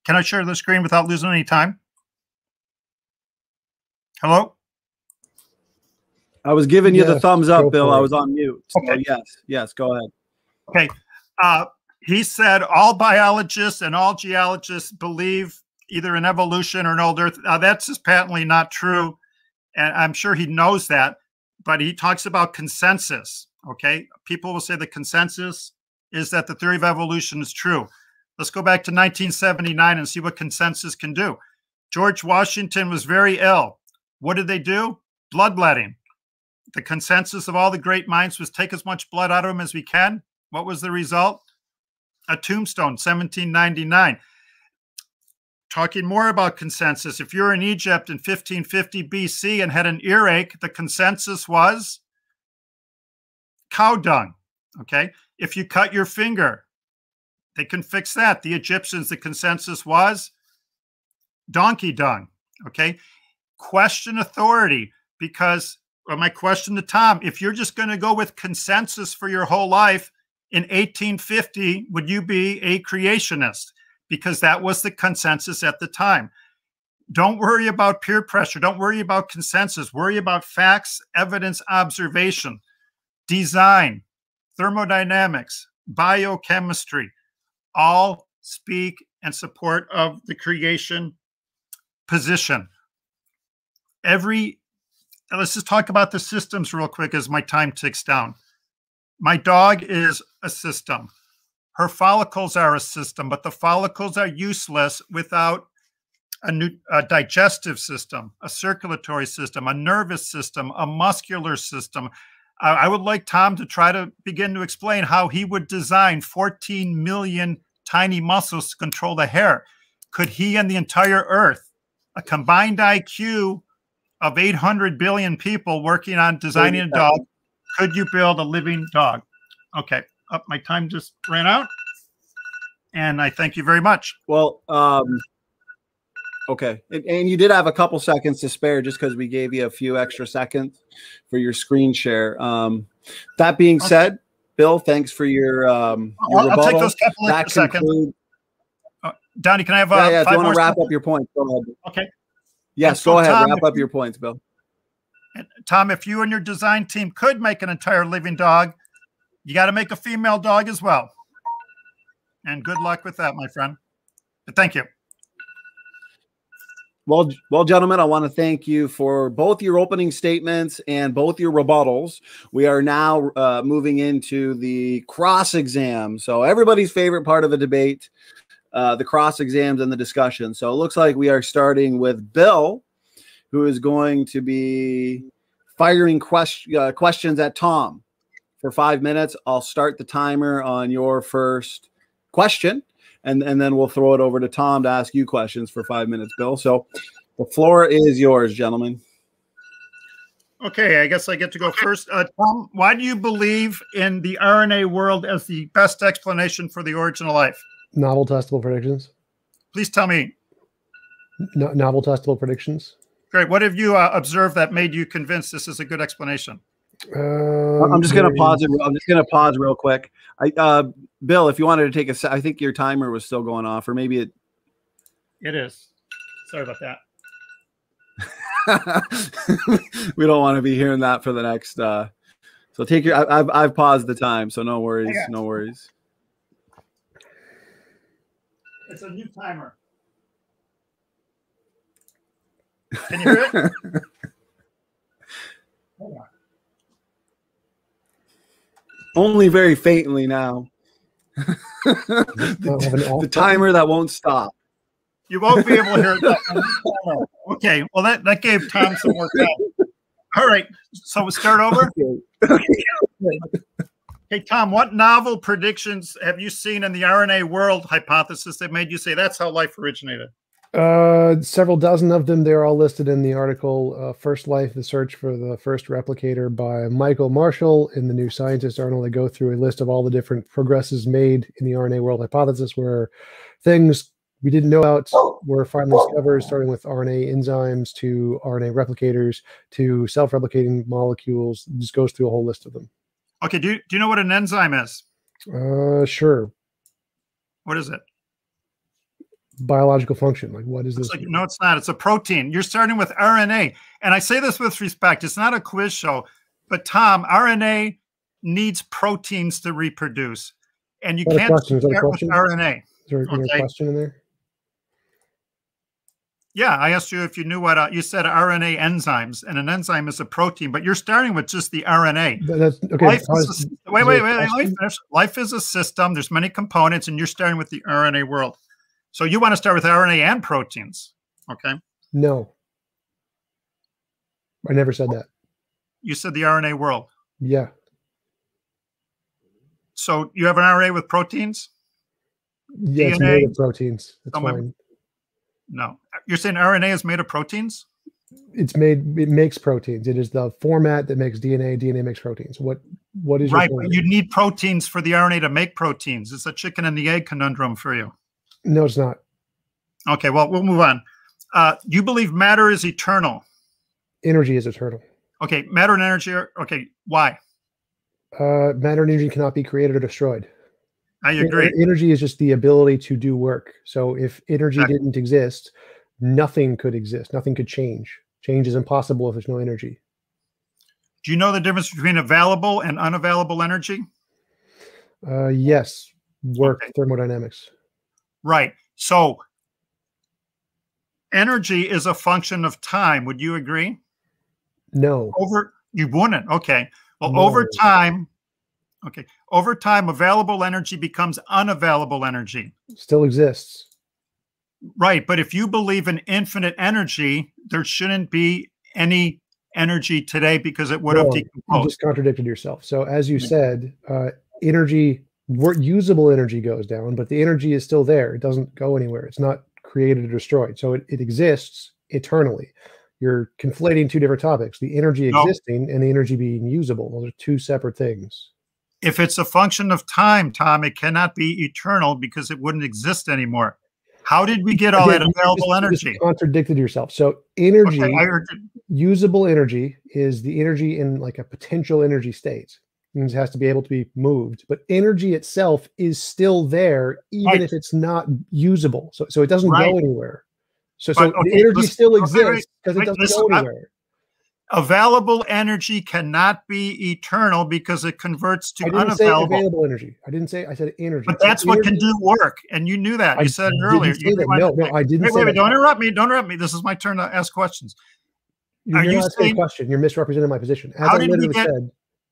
Can I share the screen without losing any time? Hello? I was giving you the thumbs up, Bill. I was on mute. So okay. Yes, go ahead. Okay. He said all biologists and all geologists believe either in evolution or an old Earth. That's just patently not true, and I'm sure he knows that, but he talks about consensus, okay? People will say the consensus is that the theory of evolution is true. Let's go back to 1979 and see what consensus can do. George Washington was very ill. What did they do? Bloodletting. The consensus of all the great minds was take as much blood out of him as we can. What was the result? A tombstone, 1799. Talking more about consensus, if you're in Egypt in 1550 BC and had an earache, the consensus was cow dung, okay? If you cut your finger, they can fix that. The Egyptians, the consensus was donkey dung, okay? Question authority, because my question to Tom, if you're just going to go with consensus for your whole life, in 1850, would you be a creationist? Because that was the consensus at the time. Don't worry about peer pressure. Don't worry about consensus. Worry about facts, evidence, observation, design, thermodynamics, biochemistry, all speak in support of the creation position. Let's just talk about the systems real quick as my time ticks down. My dog is a system. Her follicles are a system, but the follicles are useless without a digestive system, a circulatory system, a nervous system, a muscular system. I would like Tom to try to begin to explain how he would design 14 million tiny muscles to control the hair. Could he and the entire Earth, a combined IQ of 800 billion people working on designing a dog, could you build a living dog? Okay, my time just ran out. And I thank you very much. Well, okay. And you did have a couple seconds to spare just because we gave you a few extra seconds for your screen share. That being said, Bill, thanks for your rebuttal. I'll take those couple extra seconds. Donnie, can I have if you want to wrap up your points, go ahead. Okay. Yes, so go ahead. Tom, wrap up your points, Bill. Tom, if you and your design team could make an entire living dog, you got to make a female dog as well. And good luck with that, my friend. But thank you. Well, gentlemen, I want to thank you for both your opening statements and both your rebuttals. We are now moving into the cross exam. So everybody's favorite part of the debate, the cross exams and the discussion. So it looks like we are starting with Bill, who is going to be firing questions at Tom for 5 minutes. I'll start the timer on your first question, and then we'll throw it over to Tom to ask you questions for 5 minutes, Bill. So the floor is yours, gentlemen. Okay, I guess I get to go first. Tom, why do you believe in the RNA world as the best explanation for the origin of life? Novel testable predictions. Please tell me. Novel testable predictions. Great. What have you observed that made you convinced this is a good explanation? I'm just going to pause it. I'm just going to pause real quick. Bill, if you wanted to take I think your timer was still going off, or maybe it is. Sorry about that. We don't want to be hearing that for the next. So take your. I've paused the time, so no worries. No worries. It's a new timer. Can you hear it? Hold on. Only very faintly now. the timer that won't stop. You won't be able to hear it. Okay, well that gave Tom some work out. All right, so we'll start over. Hey Tom, what novel predictions have you seen in the RNA world hypothesis that made you say that's how life originated? Several dozen of them. They're all listed in the article, First Life, the Search for the First Replicator by Michael Marshall in the New Scientist article. They go through a list of all the different progresses made in the RNA world hypothesis where things we didn't know about were finally discovered, starting with RNA enzymes to RNA replicators to self-replicating molecules. It just goes through a whole list of them. Okay, do you know what an enzyme is? Sure. What is it? Biological function. Like, what is this? No, it's not. It's a protein. You're starting with RNA. And I say this with respect. It's not a quiz show. But, Tom, RNA needs proteins to reproduce. And you can't start with RNA. Is there a question in there? Yeah, I asked you if you knew what you said RNA enzymes, and an enzyme is a protein, but you're starting with just the RNA. That's okay. Wait. Life is a system. There's many components, and you're starting with the RNA world. So you want to start with RNA and proteins, okay? No. I never said that. You said the RNA world. Yeah. So you have an RNA with proteins? Yeah, it's made of proteins. That's fine. No. You're saying RNA is made of proteins? It makes proteins. It is the format that makes DNA. DNA makes proteins. What is right? But you need proteins for the RNA to make proteins. It's a chicken and the egg conundrum for you. No, it's not. Okay, well, we'll move on. You believe matter is eternal. Energy is eternal. Okay, matter and energy are, okay, why? Matter and energy cannot be created or destroyed. I agree. Energy is just the ability to do work. So if energy didn't exist, nothing could exist. Nothing could change. Change is impossible if there's no energy. Do you know the difference between available and unavailable energy? Yes. Thermodynamics. Right. So energy is a function of time. Would you agree? No. You wouldn't. Okay. Well, no. Over time. Okay. Over time, available energy becomes unavailable energy. Still exists. Right. But if you believe in infinite energy, there shouldn't be any energy today because it would have You decomposed. just contradicted yourself. So as you said, usable energy goes down, but the energy is still there. It doesn't go anywhere. It's not created or destroyed. So it exists eternally. You're conflating two different topics, the energy existing and the energy being usable. Those are two separate things. If it's a function of time, Tom, it cannot be eternal because it wouldn't exist anymore. How did we get all that available energy? You just contradicted yourself. So energy, usable energy is the energy in like a potential energy state. It means it has to be able to be moved. But energy itself is still there, even if it's not usable. So it doesn't go anywhere. So the energy still exists because it doesn't go anywhere. Available energy cannot be eternal because it converts to unavailable. I didn't say available energy. I didn't say, I said energy. But that's what can do work. And you knew that. You said it earlier. No, I didn't say that. Don't interrupt me. Don't interrupt me. This is my turn to ask questions. You're not asking a question. You're misrepresenting my position. As I literally said,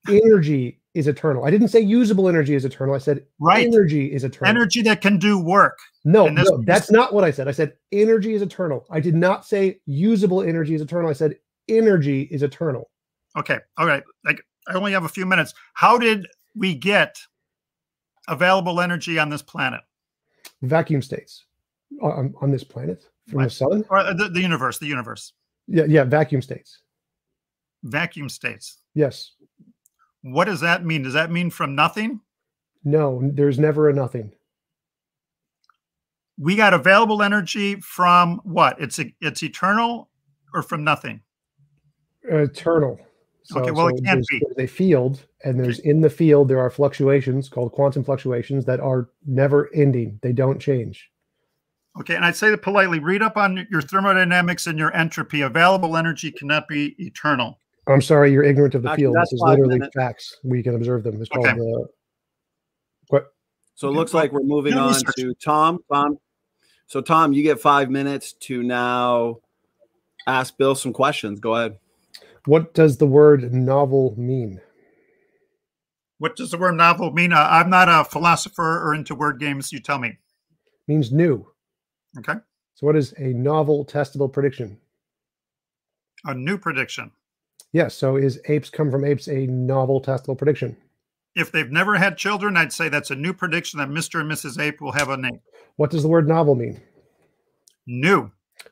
energy is eternal. I didn't say usable energy is eternal. I said energy is eternal. Energy that can do work. No, that's not what I said. I said energy is eternal. I did not say usable energy is eternal. I said energy is eternal. Okay. All right. Like I only have a few minutes. How did we get available energy on this planet? Vacuum states on this planet from the sun or the universe. The universe. Yeah. Vacuum states. Vacuum states. Yes. What does that mean? Does that mean from nothing? No, there's never a nothing. We got available energy from what? It's eternal or from nothing? Eternal. Okay, well, it can't be. There's a field, and there's in the field, there are fluctuations called quantum fluctuations that are never ending. They don't change. Okay, and I'd say that politely, read up on your thermodynamics and your entropy. Available energy cannot be eternal. I'm sorry, you're ignorant of the field. This is literally facts. We can observe them. It's called what? So it looks like we're moving on to Tom. So Tom, you get 5 minutes to now ask Bill some questions. Go ahead. What does the word novel mean? What does the word novel mean? I'm not a philosopher or into word games. You tell me. Means new. Okay. So what is a novel testable prediction? A new prediction. Yes. So is apes come from apes a novel testable prediction? If they've never had children, I'd say that's a new prediction that Mr. and Mrs. Ape will have a name. What does the word novel mean? New.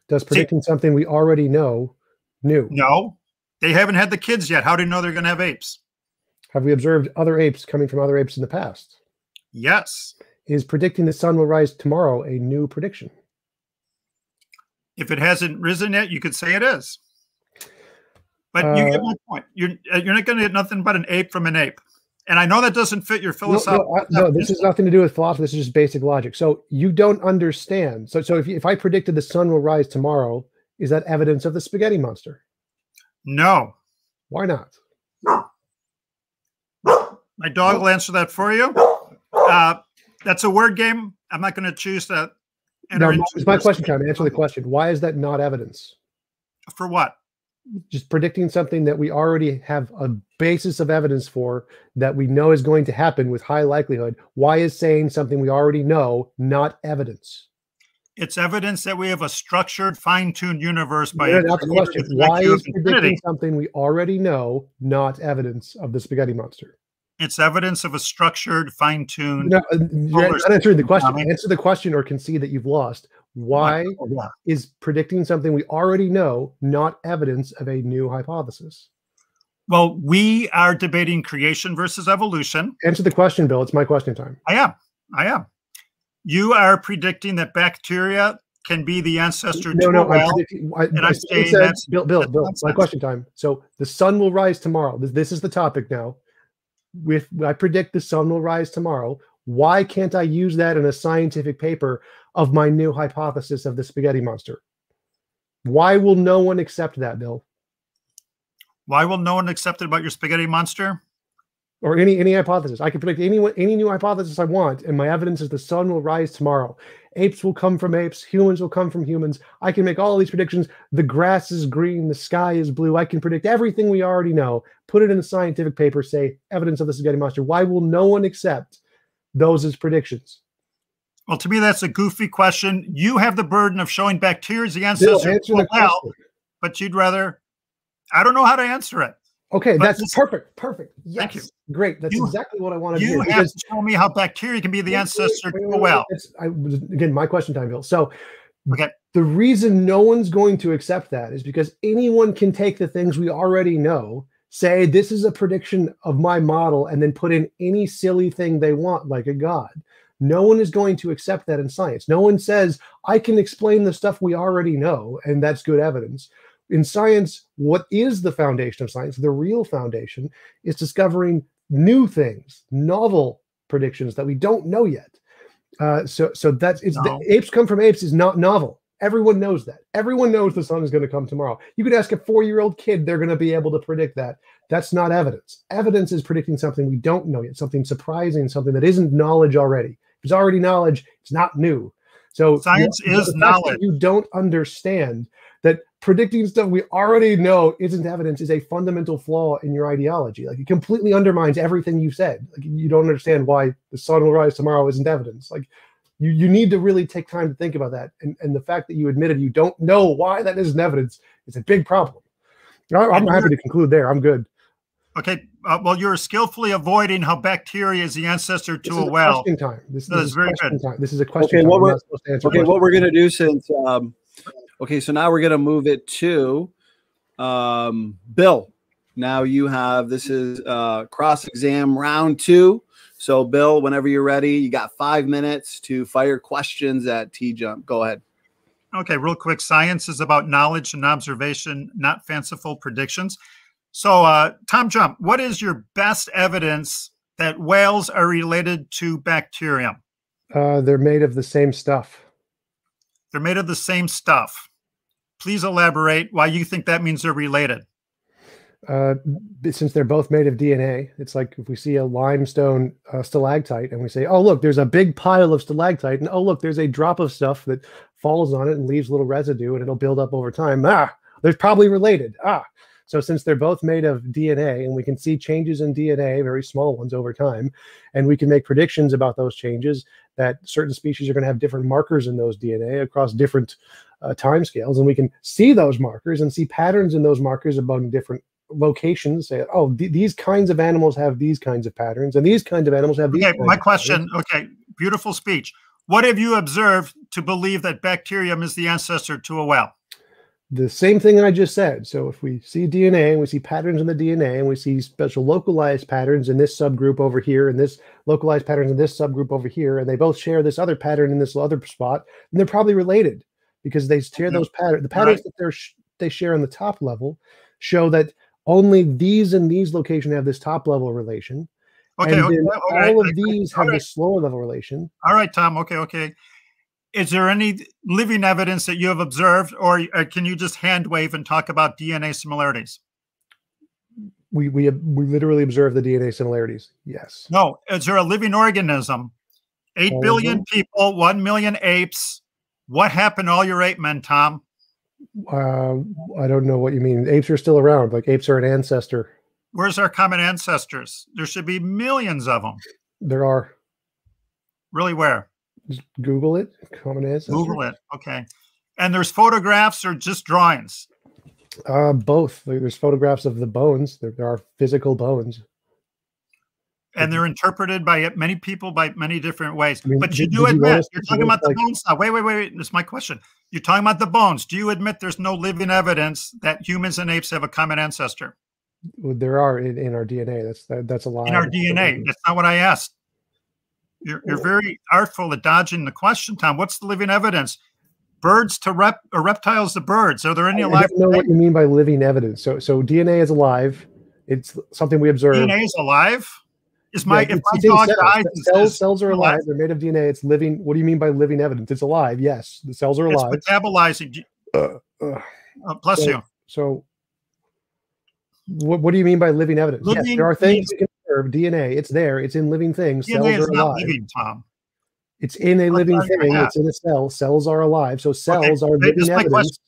Does predicting something we already know new? No. They haven't had the kids yet. How do you know they're going to have apes? Have we observed other apes coming from other apes in the past? Yes. Is predicting the sun will rise tomorrow a new prediction? If it hasn't risen yet, you could say it is. But you get my point. You're not going to get nothing but an ape from an ape. And I know that doesn't fit your philosophy. No, this has nothing to do with philosophy. This is just basic logic. So you don't understand. So if I predicted the sun will rise tomorrow, is that evidence of the spaghetti monster? No. Why not? My dog will answer that for you. That's a word game. I'm not going to choose to enter into. It's my question time. Answer the question. Why is that not evidence? For what? Just predicting something that we already have a basis of evidence for that we know is going to happen with high likelihood. Why is saying something we already know not evidence? It's evidence that we have a structured, fine-tuned universe. That's the question. Why is predicting something we already know not evidence of the spaghetti monster? It's evidence of a structured, fine-tuned. You're not answering the question. Answer the question or concede that you've lost. Why is predicting something we already know not evidence of a new hypothesis? Well, we are debating creation versus evolution. Answer the question, Bill. It's my question time. I am. You are predicting that bacteria can be the ancestor to a well. I'm saying that's Bill, my question time. So the sun will rise tomorrow. This is the topic now. I predict the sun will rise tomorrow. Why can't I use that in a scientific paper of my new hypothesis of the spaghetti monster? Why will no one accept that, Bill? Why will no one accept it about your spaghetti monster? or any hypothesis. I can predict any new hypothesis I want, and my evidence is the sun will rise tomorrow. Apes will come from apes. Humans will come from humans. I can make all these predictions. The grass is green. The sky is blue. I can predict everything we already know, put it in a scientific paper, say evidence of the spaghetti monster. Why will no one accept those as predictions? Well, to me, that's a goofy question. You have the burden of showing bacteria is the ancestor. But you'd rather, I don't know how to answer it. Okay, that's perfect. Perfect. Yes. Thank you. Great. That's exactly what I wanted to do. You have to show me how bacteria can be the ancestor to a well. Again, my question time, Bill. So the reason no one's going to accept that is because anyone can take the things we already know, say this is a prediction of my model, and then put in any silly thing they want, like a god. No one is going to accept that in science. No one says, I can explain the stuff we already know, and that's good evidence. In science, what is the foundation of science? The real foundation is discovering new things, novel predictions that we don't know yet. So that's the apes come from apes is not novel. Everyone knows that. Everyone knows the sun is going to come tomorrow. You could ask a 4-year-old kid, they're going to be able to predict that. That's not evidence. Evidence is predicting something we don't know yet, something surprising, something that isn't knowledge already. If it's already knowledge, it's not new. So science is knowledge. You don't understand that predicting stuff we already know isn't evidence is a fundamental flaw in your ideology. Like, it completely undermines everything you've said. Like, you don't understand why the sun will rise tomorrow isn't evidence. Like, you need to really take time to think about that. And the fact that you admitted you don't know why that isn't evidence is a big problem. I'm happy to conclude there. I'm good. Okay. Well, you're skillfully avoiding how bacteria is the ancestor to a well. This is very good. This is a question. Okay, what we're going to do since okay, so now we're going to move it to Bill. Now you have, this is cross-exam round 2. So Bill, whenever you're ready, you got 5 minutes to fire questions at TJump. Go ahead. Okay, real quick. Science is about knowledge and observation, not fanciful predictions. So TJump, what is your best evidence that whales are related to bacteria? They're made of the same stuff. They're made of the same stuff. Please elaborate why you think that means they're related. Since they're both made of DNA, it's like if we see a limestone stalactite and we say, oh, look, there's a big pile of stalactite, and oh, look, there's a drop of stuff that falls on it and leaves a little residue, and it'll build up over time. They're probably related. So since they're both made of DNA, and we can see changes in DNA, very small ones over time, and we can make predictions about those changes, that certain species are going to have different markers in those DNA across different time scales, and we can see those markers and see patterns in those markers among different locations, say, oh, these kinds of animals have these kinds of patterns, and these kinds of animals have these. Okay, my question. Okay, beautiful speech. What have you observed to believe that bacterium is the ancestor to a whale? The same thing I just said. So if we see DNA and we see patterns in the DNA and we see special localized patterns in this subgroup over here and this localized patterns in this subgroup over here, and they both share this other pattern in this other spot, then they're probably related because they share those patterns. The patterns that they share on the top level show that only these and these locations have this top level relation. Okay, and all of these have this lower level relation. All right, Tom. Okay. Is there any living evidence that you have observed, or can you just hand wave and talk about DNA similarities? We literally observe the DNA similarities. Yes. No. Is there a living organism? 8 billion people, 1 million apes. What happened to all your ape men, Tom? I don't know what you mean. Apes are still around. Like, apes are an ancestor. Where's our common ancestors? There should be millions of them. There are. Really, where? Just Google it. Common ancestor. Google it. Okay. And there's photographs or just drawings? Both. There's photographs of the bones. There are physical bones. And they're interpreted by many people by many different ways. I mean, but you do admit, you're talking about the bones now. Wait. This is my question. You're talking about the bones. Do you admit there's no living evidence that humans and apes have a common ancestor? Well, there are in our DNA. That's a lie. In our DNA. That's not what I asked. You're very artful at dodging the question, Tom. What's the living evidence? Birds to reptiles to birds. Are there any alive? I don't know what you mean by living evidence. So DNA is alive. It's something we observe. DNA is alive? If my dog dies, cells are alive. They're made of DNA. It's living. What do you mean by living evidence? It's alive. Yes, the cells are alive. It's metabolizing. Bless you. So, what do you mean by living evidence? Yes, there are things we can observe. observe DNA. It's there. It's in living things. DNA Cells is are not alive. living, Tom. It's in a living thing. It's in a cell. Cells are alive. So cells are living evidence.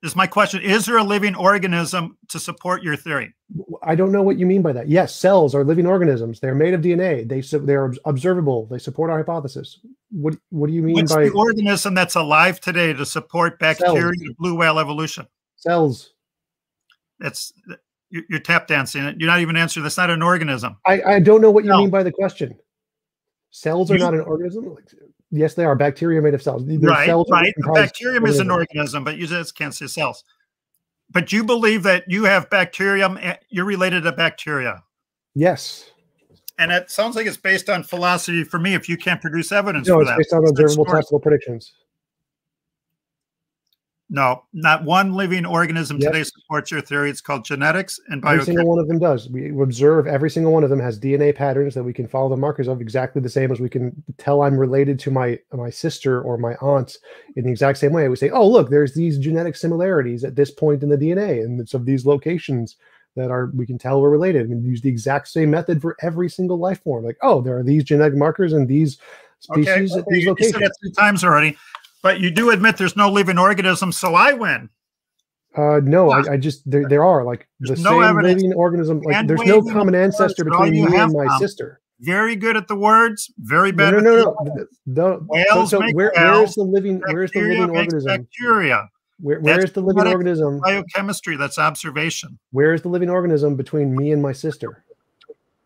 This is my question. Is there a living organism to support your theory? I don't know what you mean by that. Yes, cells are living organisms. They're made of DNA. They're observable. They support our hypothesis. What do you mean by the organism that's alive today to support bacteria blue whale evolution? Cells. You're tap dancing. You're not even answering. That's not an organism. I don't know what you mean by the question. Cells are not an organism? Yes, they are. Bacteria made of cells. Right. The bacterium is an organism, but you just can't say cells. But you believe that you have bacterium, you're related to bacteria. Yes. And it sounds like it's based on philosophy for me if you can't produce evidence for that. No, it's based on observable, testable predictions. No, not one living organism today supports your theory. It's called genetics and biochemistry. Every single one of them does. We observe every single one of them has DNA patterns that we can follow the markers of exactly the same as we can tell I'm related to my sister or my aunt in the exact same way. We say, oh, look, there's these genetic similarities at this point in the DNA, and it's of these locations that we can tell we're related. We use the exact same method for every single life form. Like, oh, there are these genetic markers in these species at these locations. You said that 3 times already. But you do admit there's no living organism, so I win. No, I just there are like the same living organism. Like there's no common ancestor between me and my sister. Very good at the words. Very bad. No. So where's the living? Where's the living organism? Bacteria. Where's the living organism? Biochemistry. That's observation. Where is the living organism between me and my sister?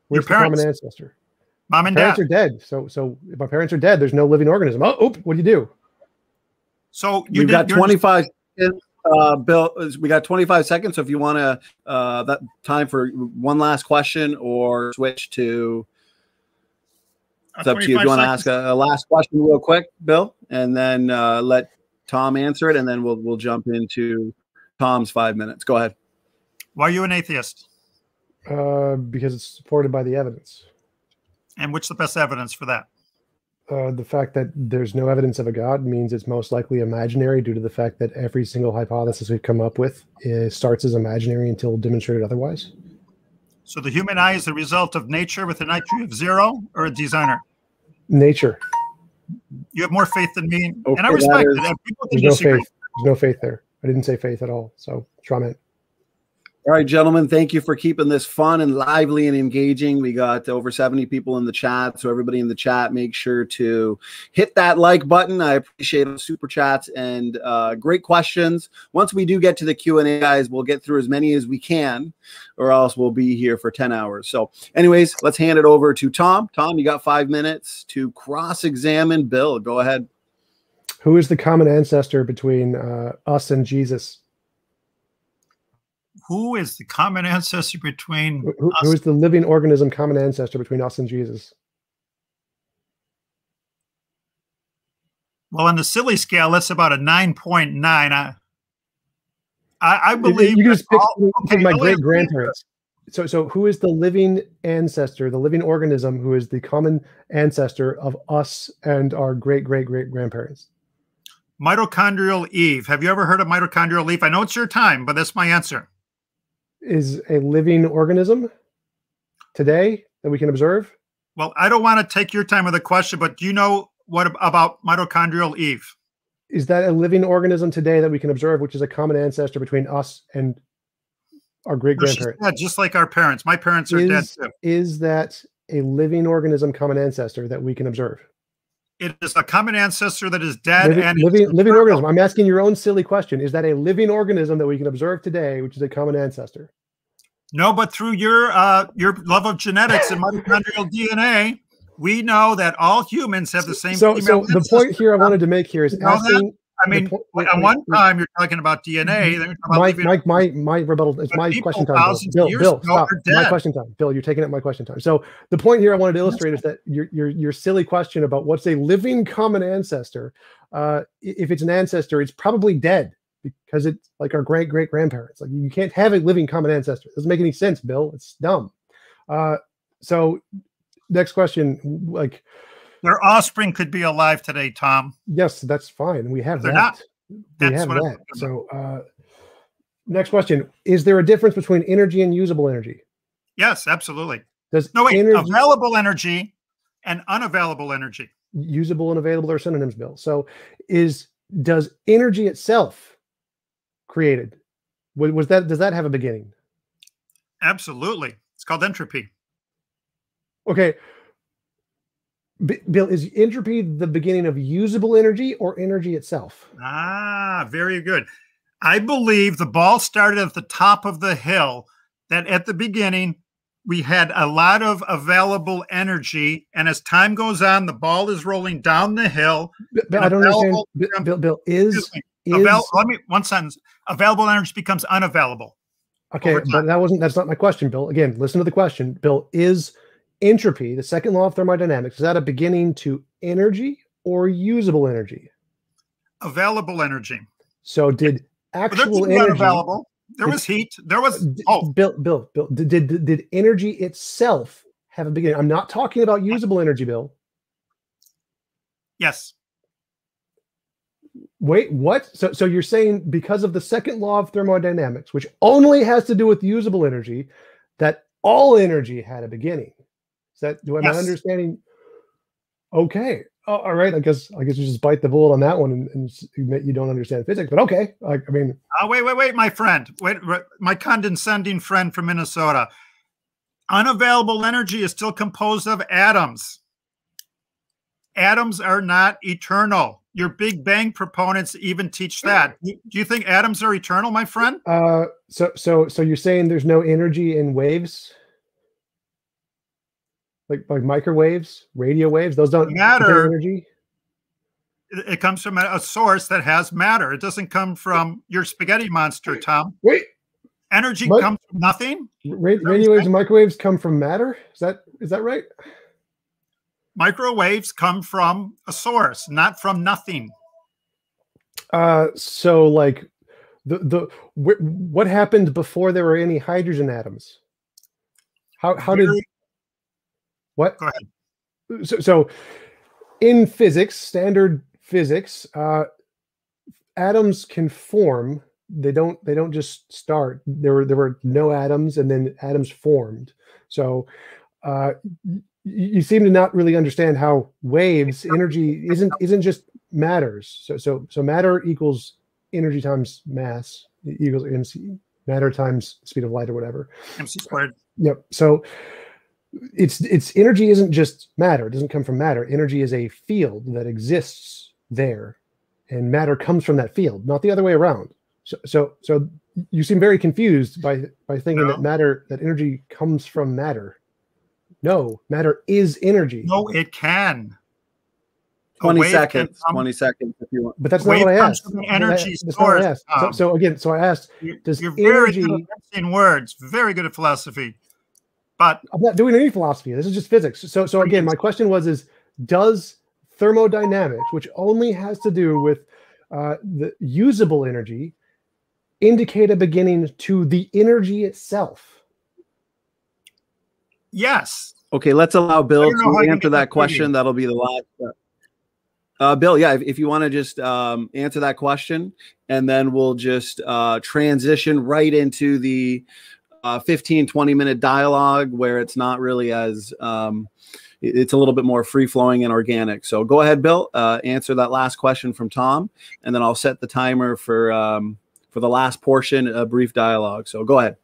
Where's the common ancestor? Mom and dad. Parents are dead. So if my parents are dead, there's no living organism. Oh, what do you do? So we've got 25 seconds, Bill. We got 25 seconds. So if you want to, that time for one last question or switch to, it's up to you. If you want to ask a last question real quick, Bill, and then let Tom answer it, and then we'll jump into Tom's 5 minutes. Go ahead. Why are you an atheist? Because it's supported by the evidence. And what's the best evidence for that? The fact that there's no evidence of a God means it's most likely imaginary due to the fact that every single hypothesis we've come up with starts as imaginary until demonstrated otherwise. So the human eye is the result of nature with an IQ of 0 or a designer? Nature. You have more faith than me, and I respect it. There's no faith. There's no faith there. I didn't say faith at all. So trauma. All right, gentlemen, thank you for keeping this fun and lively and engaging. We got over 70 people in the chat, so everybody in the chat, make sure to hit that like button. I appreciate the super chats and great questions. Once we do get to the Q&A, guys, we'll get through as many as we can, or else we'll be here for 10 hours. So anyways, let's hand it over to Tom. Tom, you got 5 minutes to cross-examine Bill. Go ahead. Who is the common ancestor between us and Jesus? Who is the common ancestor between who is the living organism common ancestor between us and Jesus? Well, on the silly scale, that's about a 9.9. I believe you can just pick my great grandparents. So who is the living ancestor, the living organism who is the common ancestor of us and our great grandparents? Mitochondrial Eve. Have you ever heard of mitochondrial Eve? I know it's your time, but that's my answer. Is a living organism today that we can observe? Well, I don't want to take your time with the question, but do you know what about mitochondrial Eve? Is that a living organism today that we can observe, which is a common ancestor between us and our great-grandparents? Yeah, just like our parents. My parents are dead too. Is that a living organism common ancestor that we can observe? It is a common ancestor that is dead living organism. I'm asking your own silly question. Is that a living organism that we can observe today, which is a common ancestor? No, but through your love of genetics and mitochondrial DNA, we know that all humans have the same. So the point here I wanted to make here is asking. I mean, at one time you're talking about DNA. Then my rebuttal is my question time. Bill, stop. My question time. Bill, you're taking up my question time. So the point here I wanted to illustrate is that your silly question about what's a living common ancestor. If it's an ancestor, it's probably dead because it's like our great grandparents. Like you can't have a living common ancestor. It doesn't make any sense, Bill. It's dumb. So next question, like. Their offspring could be alive today, Tom. Yes, that's fine. We have They're that. Not. We have that. So next question. Is there a difference between energy and usable energy? Yes, absolutely. Does No, wait, energy, available energy and unavailable energy. usable and available are synonyms, Bill. So does energy itself created? Does that have a beginning? Absolutely. It's called entropy. Okay. Bill, is entropy the beginning of usable energy or energy itself? Ah, very good. I believe the ball started at the top of the hill, that at the beginning, we had a lot of available energy. And as time goes on, the ball is rolling down the hill. Bill, I don't understand. Bill, let me, one sentence. Available energy becomes unavailable. Okay, but that's not my question, Bill. Again, listen to the question. Bill, is entropy, the second law of thermodynamics, is that a beginning to energy or usable energy? Available energy. So did actual energy unavailable? There was heat. There was Bill. Did energy itself have a beginning? I'm not talking about usable energy, Bill. Yes. Wait, what? So you're saying because of the second law of thermodynamics, which only has to do with usable energy, that all energy had a beginning? Am I understanding? Okay. Oh, all right. I guess you just bite the bullet on that one and admit you don't understand physics, but okay. I mean, wait, my friend. Wait, my condescending friend from Minnesota. Unavailable energy is still composed of atoms. Atoms are not eternal. Your Big Bang proponents even teach that. Do you think atoms are eternal, my friend? So you're saying there's no energy in waves? Like microwaves, radio waves, those don't matter. Energy. It comes from a source that has matter. It doesn't come from your spaghetti monster, Tom. Wait, energy comes from nothing. Radio waves and microwaves come from matter. Is that right? Microwaves come from a source, not from nothing. So like what happened before there were any hydrogen atoms? How did what? Go ahead. So in physics, standard physics, atoms can form. They don't just start. There were no atoms, and then atoms formed. So you seem to not really understand how waves, energy isn't just matters. So matter equals energy times mass equals MC. Matter times speed of light or whatever. MC squared. Yep. So it's energy isn't just matter. It doesn't come from matter. Energy is a field that exists there, and matter comes from that field, not the other way around. So you seem very confused by thinking that energy comes from matter. No, matter is energy. No, it can. 20 seconds. 20 seconds if you want. But that's not what I asked. Energy source. So I asked, does you're energy... very good at in words, very good at philosophy. But I'm not doing any philosophy. This is just physics. So again, my question is, does thermodynamics, which only has to do with the usable energy, indicate a beginning to the energy itself? Yes. Okay, let's allow Bill to answer that question. That'll be the last. Bill, yeah, if you want to just answer that question, and then we'll just transition right into the 15-20 minute dialogue where it's not really as it's a little bit more free-flowing and organic. So go ahead, Bill, answer that last question from Tom, and then I'll set the timer for the last portion, a brief dialogue. So go ahead.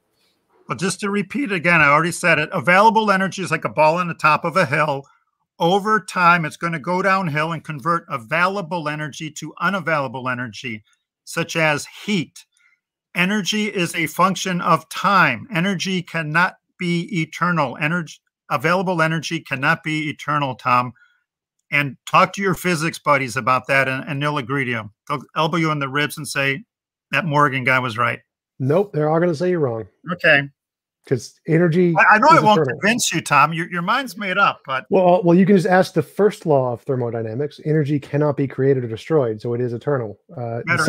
Well, just to repeat again, I already said it. Available energy is like a ball on the top of a hill. Over time, it's going to go downhill and convert available energy to unavailable energy, such as heat. Energy is a function of time. Energy cannot be eternal. Available energy cannot be eternal, Tom. And talk to your physics buddies about that, and they'll agree to you. They'll elbow you in the ribs and say, that Morgan guy was right. Nope, they're all going to say you're wrong. Okay. Because energy... I know it won't convince you, Tom. Your mind's made up, but... Well, you can just ask the first law of thermodynamics. Energy cannot be created or destroyed, so it is eternal. The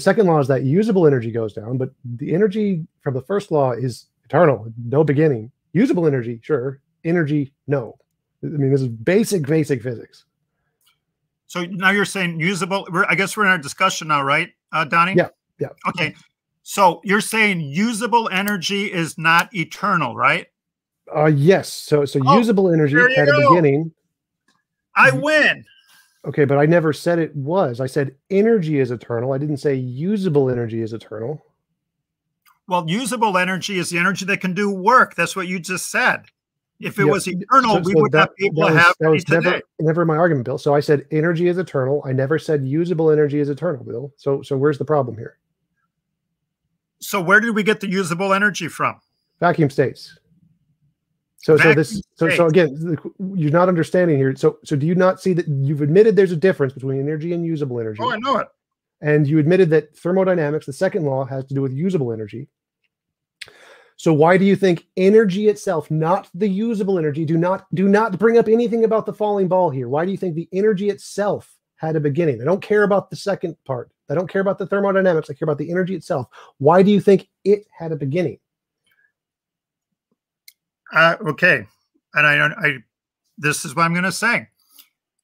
second law is that usable energy goes down, but the energy from the first law is eternal, no beginning. Usable energy, sure. Energy, no. I mean, this is basic physics. So now you're saying usable... I guess we're in our discussion now, right, Donnie? Yeah. Okay. So you're saying usable energy is not eternal, right? Yes. So Oh, usable energy there you had a go. beginning. I win. Okay, but I never said it was. I said energy is eternal. I didn't say usable energy is eternal. Well, usable energy is the energy that can do work. That's what you just said. If it was eternal, we would not be able to have any today. Never my argument, Bill. So I said energy is eternal. I never said usable energy is eternal, Bill. So where's the problem here? So where did we get the usable energy from? Vacuum states. So again, you're not understanding here. So do you not see that you've admitted there's a difference between energy and usable energy? Oh, I know it. And you admitted that thermodynamics, the second law, has to do with usable energy. So why do you think energy itself, not the usable energy, do not bring up anything about the falling ball here? Why do you think the energy itself had a beginning? I don't care about the second part. I don't care about the thermodynamics. I care about the energy itself. Why do you think it had a beginning? Okay. And this is what I'm going to say.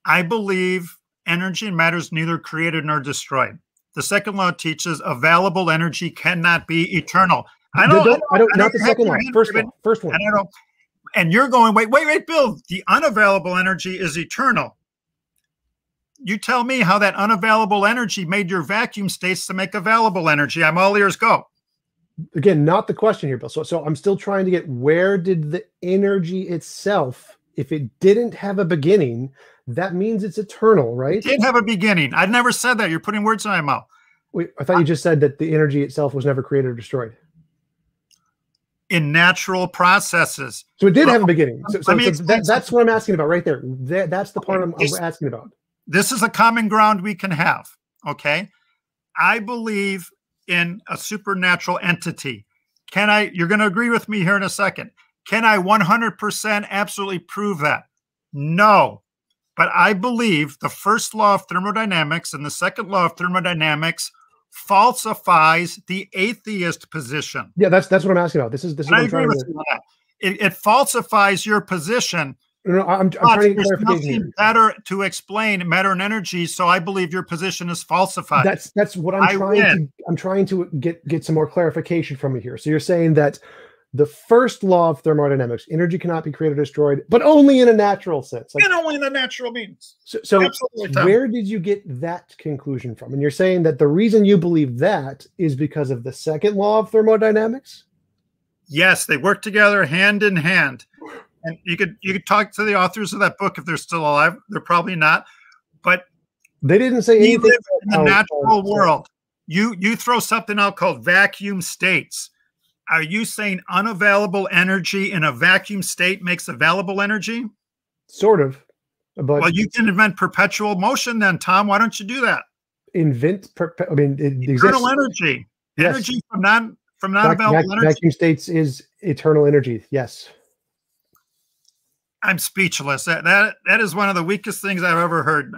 I believe energy and matter is neither created nor destroyed. The second law teaches available energy cannot be eternal. I don't not the second law. First one. And you're going, wait, Bill, the unavailable energy is eternal. You tell me how that unavailable energy made your vacuum states to make available energy. I'm all ears, go. Again, not the question here, Bill. So I'm still trying to get, where did the energy itself, if it didn't have a beginning, that means it's eternal, right? It didn't have a beginning. I'd never said that. You're putting words in my mouth. Wait, I thought you just said that the energy itself was never created or destroyed. In natural processes. So it did have a beginning. That's what I'm asking about right there. That's the part I'm asking about. This is a common ground we can have, okay? I believe in a supernatural entity. You're going to agree with me here in a second. Can I 100% absolutely prove that? No. But I believe the first law of thermodynamics and the second law of thermodynamics falsifies the atheist position. Yeah, that's what I'm asking about. This is what I agree with you on that. It falsifies your position. No, I'm trying to get clarification here. Better to explain matter and energy, so I believe your position is falsified. That's what I'm trying to get some more clarification from you here. So you're saying that the first law of thermodynamics, energy cannot be created or destroyed, but only in a natural sense. And only in the natural means. So where did you get that conclusion from? And you're saying that the reason you believe that is because of the second law of thermodynamics? Yes, they work together hand in hand. And you could talk to the authors of that book if they're still alive. They're probably not. But they didn't say anything. We live in the natural world. You throw something out called vacuum states. Are you saying unavailable energy in a vacuum state makes available energy? Sort of. But well, you can invent perpetual motion then, Tom. Why don't you do that? Eternal energy. Yes. Energy from non-available energy. Vacuum states is eternal energy. Yes. I'm speechless. That is one of the weakest things I've ever heard.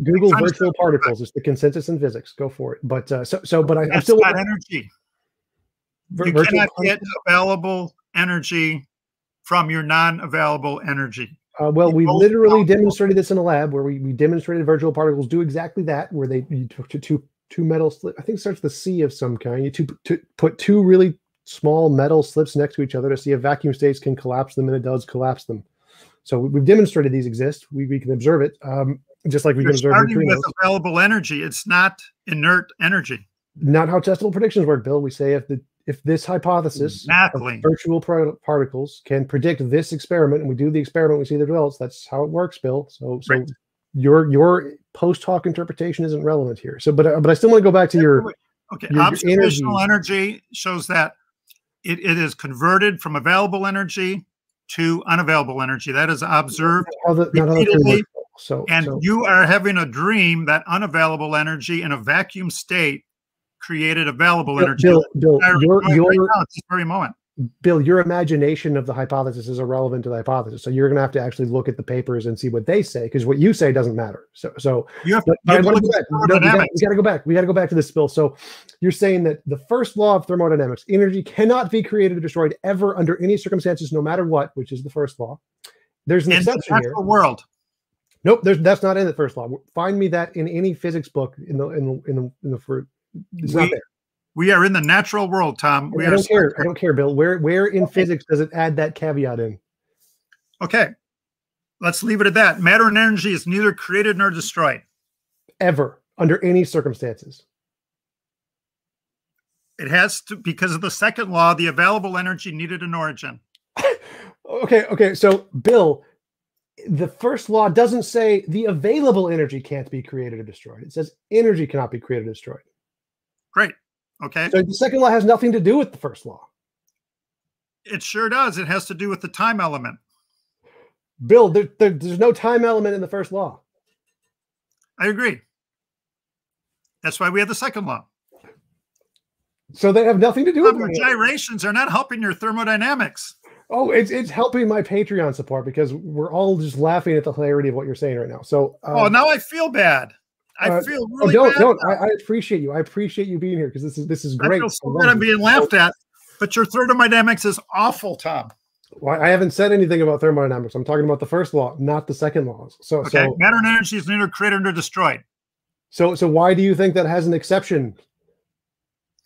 Google virtual particles. It's the consensus in physics. Go for it. But I'm still not energy. You cannot get available energy from your non-available energy. Well, we literally demonstrated this in a lab where we demonstrated virtual particles do exactly that, where you took two metal slips. I think it starts with a C of some kind. You put two really small metal slips next to each other to see if vacuum states can collapse them, and it does collapse them. So we've demonstrated these exist. We can observe it, just like we can observe neutrinos. With available energy. It's not inert energy. Not how testable predictions work, Bill. We say if this hypothesis of virtual particles can predict this experiment, and we do the experiment, we see the results. That's how it works, Bill. So right. Your post hoc interpretation isn't relevant here. So, but I still want to go back to your observational energy shows that it is converted from available energy to unavailable energy. That is observed repeatedly. You are having a dream that unavailable energy in a vacuum state created available energy. Bill, this very moment. Bill, your imagination of the hypothesis is irrelevant to the hypothesis. So you're going to have to actually look at the papers and see what they say, because what you say doesn't matter. So we got to go back. We got to go back to this, Bill. So you're saying that the first law of thermodynamics, energy cannot be created or destroyed ever under any circumstances, no matter what, which is the first law. There's an exception here. World. Nope, that's not in the first law. Find me that in any physics book it's not there. We are in the natural world, Tom. I don't care. I don't care, Bill. Where in physics does it add that caveat in? Okay. Let's leave it at that. Matter and energy is neither created nor destroyed. Ever, under any circumstances. It has to, because of the second law, the available energy needed an origin. Okay. So, Bill, the first law doesn't say the available energy can't be created or destroyed. It says energy cannot be created or destroyed. Great. Okay. So the second law has nothing to do with the first law. It sure does. It has to do with the time element. Bill, there's no time element in the first law. I agree. That's why we have the second law. So they have nothing to do with the gyrations are not helping your thermodynamics. Oh, it's helping my Patreon support because we're all just laughing at the hilarity of what you're saying right now. So now I feel bad. I feel really bad. Don't. I appreciate you. I appreciate you being here because this is great. I feel so bad I'm being laughed at, but your thermodynamics is awful, Tom. Well, I haven't said anything about thermodynamics. I'm talking about the first law, not the second laws. So matter and energy is neither created nor destroyed. So why do you think that has an exception?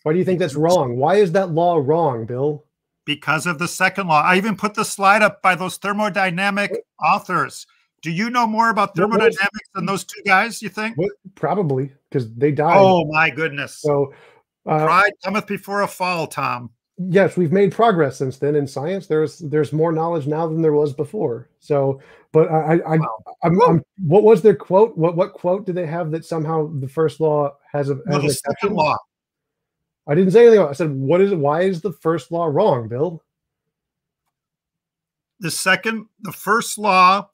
Why do you think that's wrong? Why is that law wrong, Bill? Because of the second law. I even put the slide up by those thermodynamic authors. Do you know more about thermodynamics than those two guys, you think? Probably, because they died. Oh, my goodness. So pride cometh before a fall, Tom. Yes, we've made progress since then in science. There's more knowledge now than there was before. So, but what was their quote? What quote do they have that somehow the first law has an exception? Law. I didn't say anything about it. I said, what is it? Why is the first law wrong, Bill? The first law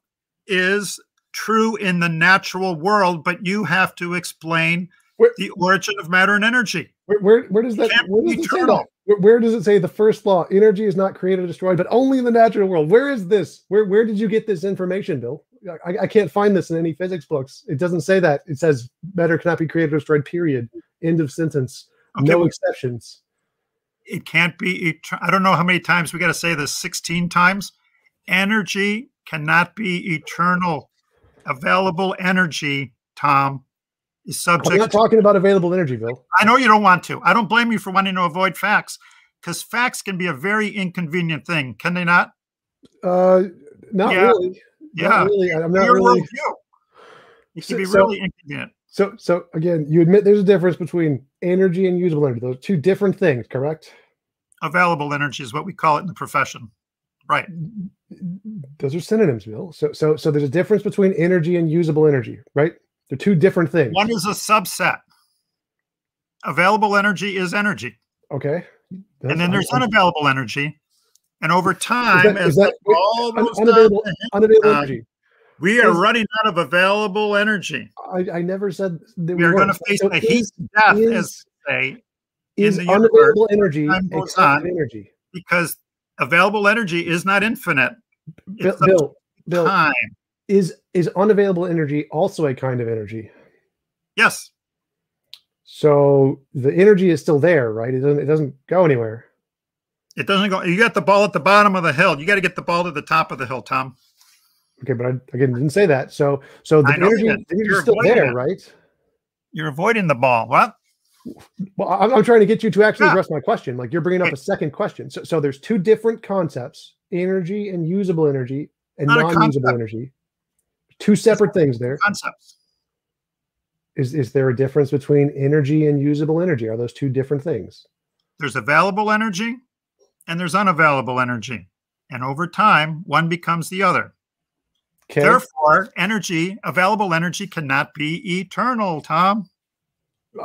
is true in the natural world, but you have to explain the origin of matter and energy. Where does that? Where does it say that? Where does it say the first law? Energy is not created or destroyed, but only in the natural world. Where is this? Where did you get this information, Bill? I can't find this in any physics books. It doesn't say that. It says matter cannot be created or destroyed. Period. End of sentence. Okay, no exceptions. It can't be. I don't know how many times we got to say this. 16 times. Energy cannot be eternal. Available energy, Tom, is subject. I'm not talking about available energy, Bill. I know you don't want to. I don't blame you for wanting to avoid facts, because facts can be a very inconvenient thing. Can they not? Not really. Yeah. Not really. I'm not Your really. worldview. It can be really inconvenient. So again, you admit there's a difference between energy and usable energy. Those are two different things, correct? Available energy is what we call it in the profession. Right. Those are synonyms, Bill. So there's a difference between energy and usable energy, right? They're two different things. One is a subset. Available energy is energy. Okay. And then there's unavailable energy. And over time, unavailable energy. We are running out of available energy. I never said that we are going to face a heat death, as they say. Is unavailable energy energy? Because available energy is not infinite. Bill, time. Is unavailable energy also a kind of energy? Yes. So the energy is still there, right? It doesn't go anywhere. It doesn't go. You got the ball at the bottom of the hill. You got to get the ball to the top of the hill, Tom. Okay, but I didn't say that. So the energy is still there, right? You're avoiding the ball. What? Well, I'm trying to get you to actually address my question. Like you're bringing up a second question. So there's two different concepts: energy and usable energy, and non-usable energy. Two separate things there. Concepts. Is there a difference between energy and usable energy? Are those two different things? There's available energy, and there's unavailable energy, and over time, one becomes the other. Okay. Therefore, available energy cannot be eternal, Tom.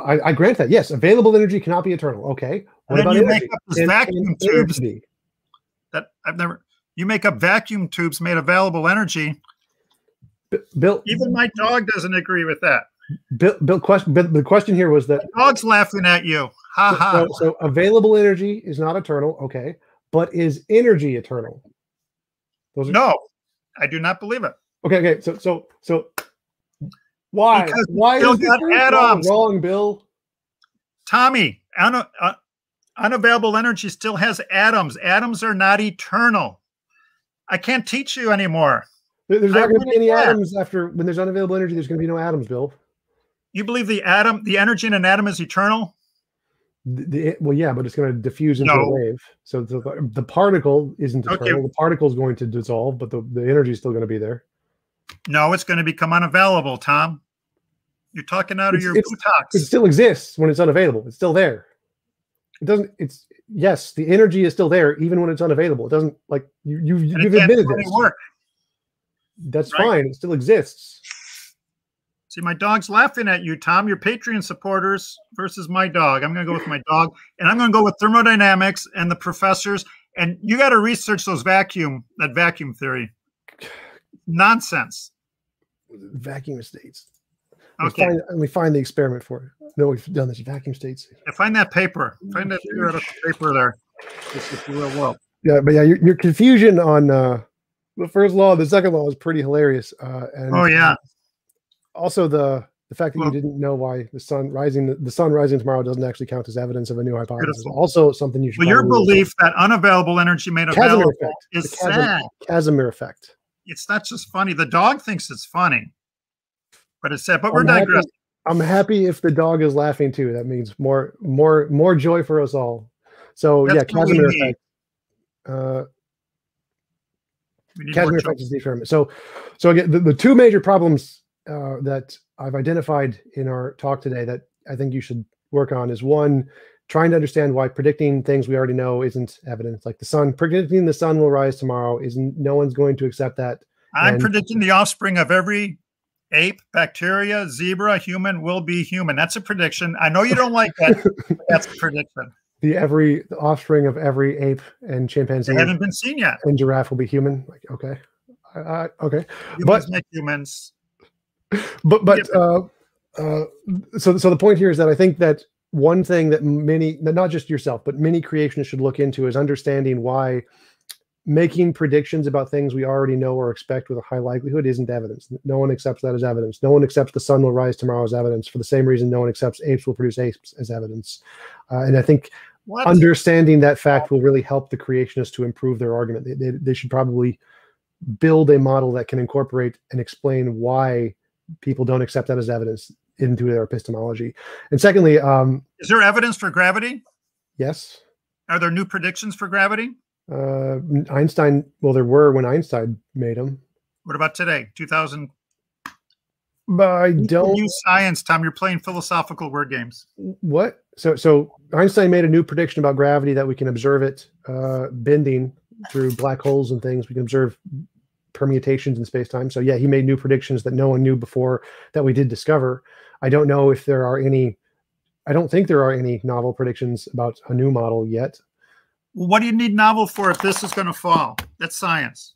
I grant that. Yes, available energy cannot be eternal. Okay. What about you make up this vacuum tubes that you make up vacuum tubes made available energy. Bill, even my dog doesn't agree with that. Bill, the question here was that the dog's laughing at you. Ha ha. So available energy is not eternal. Okay. But is energy eternal? No. I do not believe it. Okay. So why? Because why is atoms wrong, Bill? Tommy, unavailable energy still has atoms. Atoms are not eternal. I can't teach you anymore. There's not going to be any atoms when there's unavailable energy. There's going to be no atoms, Bill. You believe the energy in an atom is eternal? Well, yeah, but it's going to diffuse into a wave. So the particle isn't eternal. The particle is going to dissolve, but the energy is still going to be there. No, it's going to become unavailable, Tom. You're talking out of your buttocks. It still exists when it's unavailable. It's still there. It doesn't. It's yes, the energy is still there even when it's unavailable. It doesn't like you've admitted this. Work. That's right. Fine. It still exists. See, my dog's laughing at you, Tom. Your Patreon supporters versus my dog. I'm going to go with my dog, and I'm going to go with thermodynamics and the professors. And you got to research that vacuum theory. Nonsense. Vacuum states. Okay. Let me find the experiment for it. No, we've done this. Vacuum states. Yeah, find that paper. Find that theoretical paper there. This is the real world. Yeah, but yeah, your confusion on the first law, the second law is pretty hilarious. And also the fact that you didn't know why the sun rising tomorrow doesn't actually count as evidence of a new hypothesis. Beautiful. Also something you should. Well, your belief that unavailable energy made available is sad. Casimir effect. It's not just funny. The dog thinks it's funny, but it's sad. But we're digressing. I'm happy if the dog is laughing too. That means more joy for us all. So yeah, Casimir effect. Casimir effect is the experiment. So again, the two major problems that I've identified in our talk today that I think you should work on is one, trying to understand why predicting things we already know isn't evidence. Like predicting the sun will rise tomorrow no one's going to accept that. I'm predicting the offspring of every ape, bacteria, zebra, human will be human. That's a prediction. I know you don't like that, but that's a prediction. The offspring of every ape and chimpanzee. They haven't been seen yet. And giraffe will be human. Like, okay. Okay. Humans make humans. But so the point here is that I think that one thing that not just yourself, but many creationists should look into is understanding why making predictions about things we already know or expect with a high likelihood isn't evidence. No one accepts that as evidence. No one accepts the sun will rise tomorrow as evidence for the same reason no one accepts apes will produce apes as evidence. And I think understanding that fact will really help the creationists to improve their argument. They should probably build a model that can incorporate and explain why people don't accept that as evidence into their epistemology. And secondly, is there evidence for gravity? Yes. Are there new predictions for gravity? Einstein, well, there were when Einstein made them. What about today, 2000? But I don't use science, Tom. You're playing philosophical word games. What? So Einstein made a new prediction about gravity that we can observe it bending through black holes and things. We can observe permutations in space-time. So yeah, he made new predictions that no one knew before that we did discover. I don't know if there are any. I don't think there are any novel predictions about a new model yet. What do you need novel for if this is going to fall? That's science.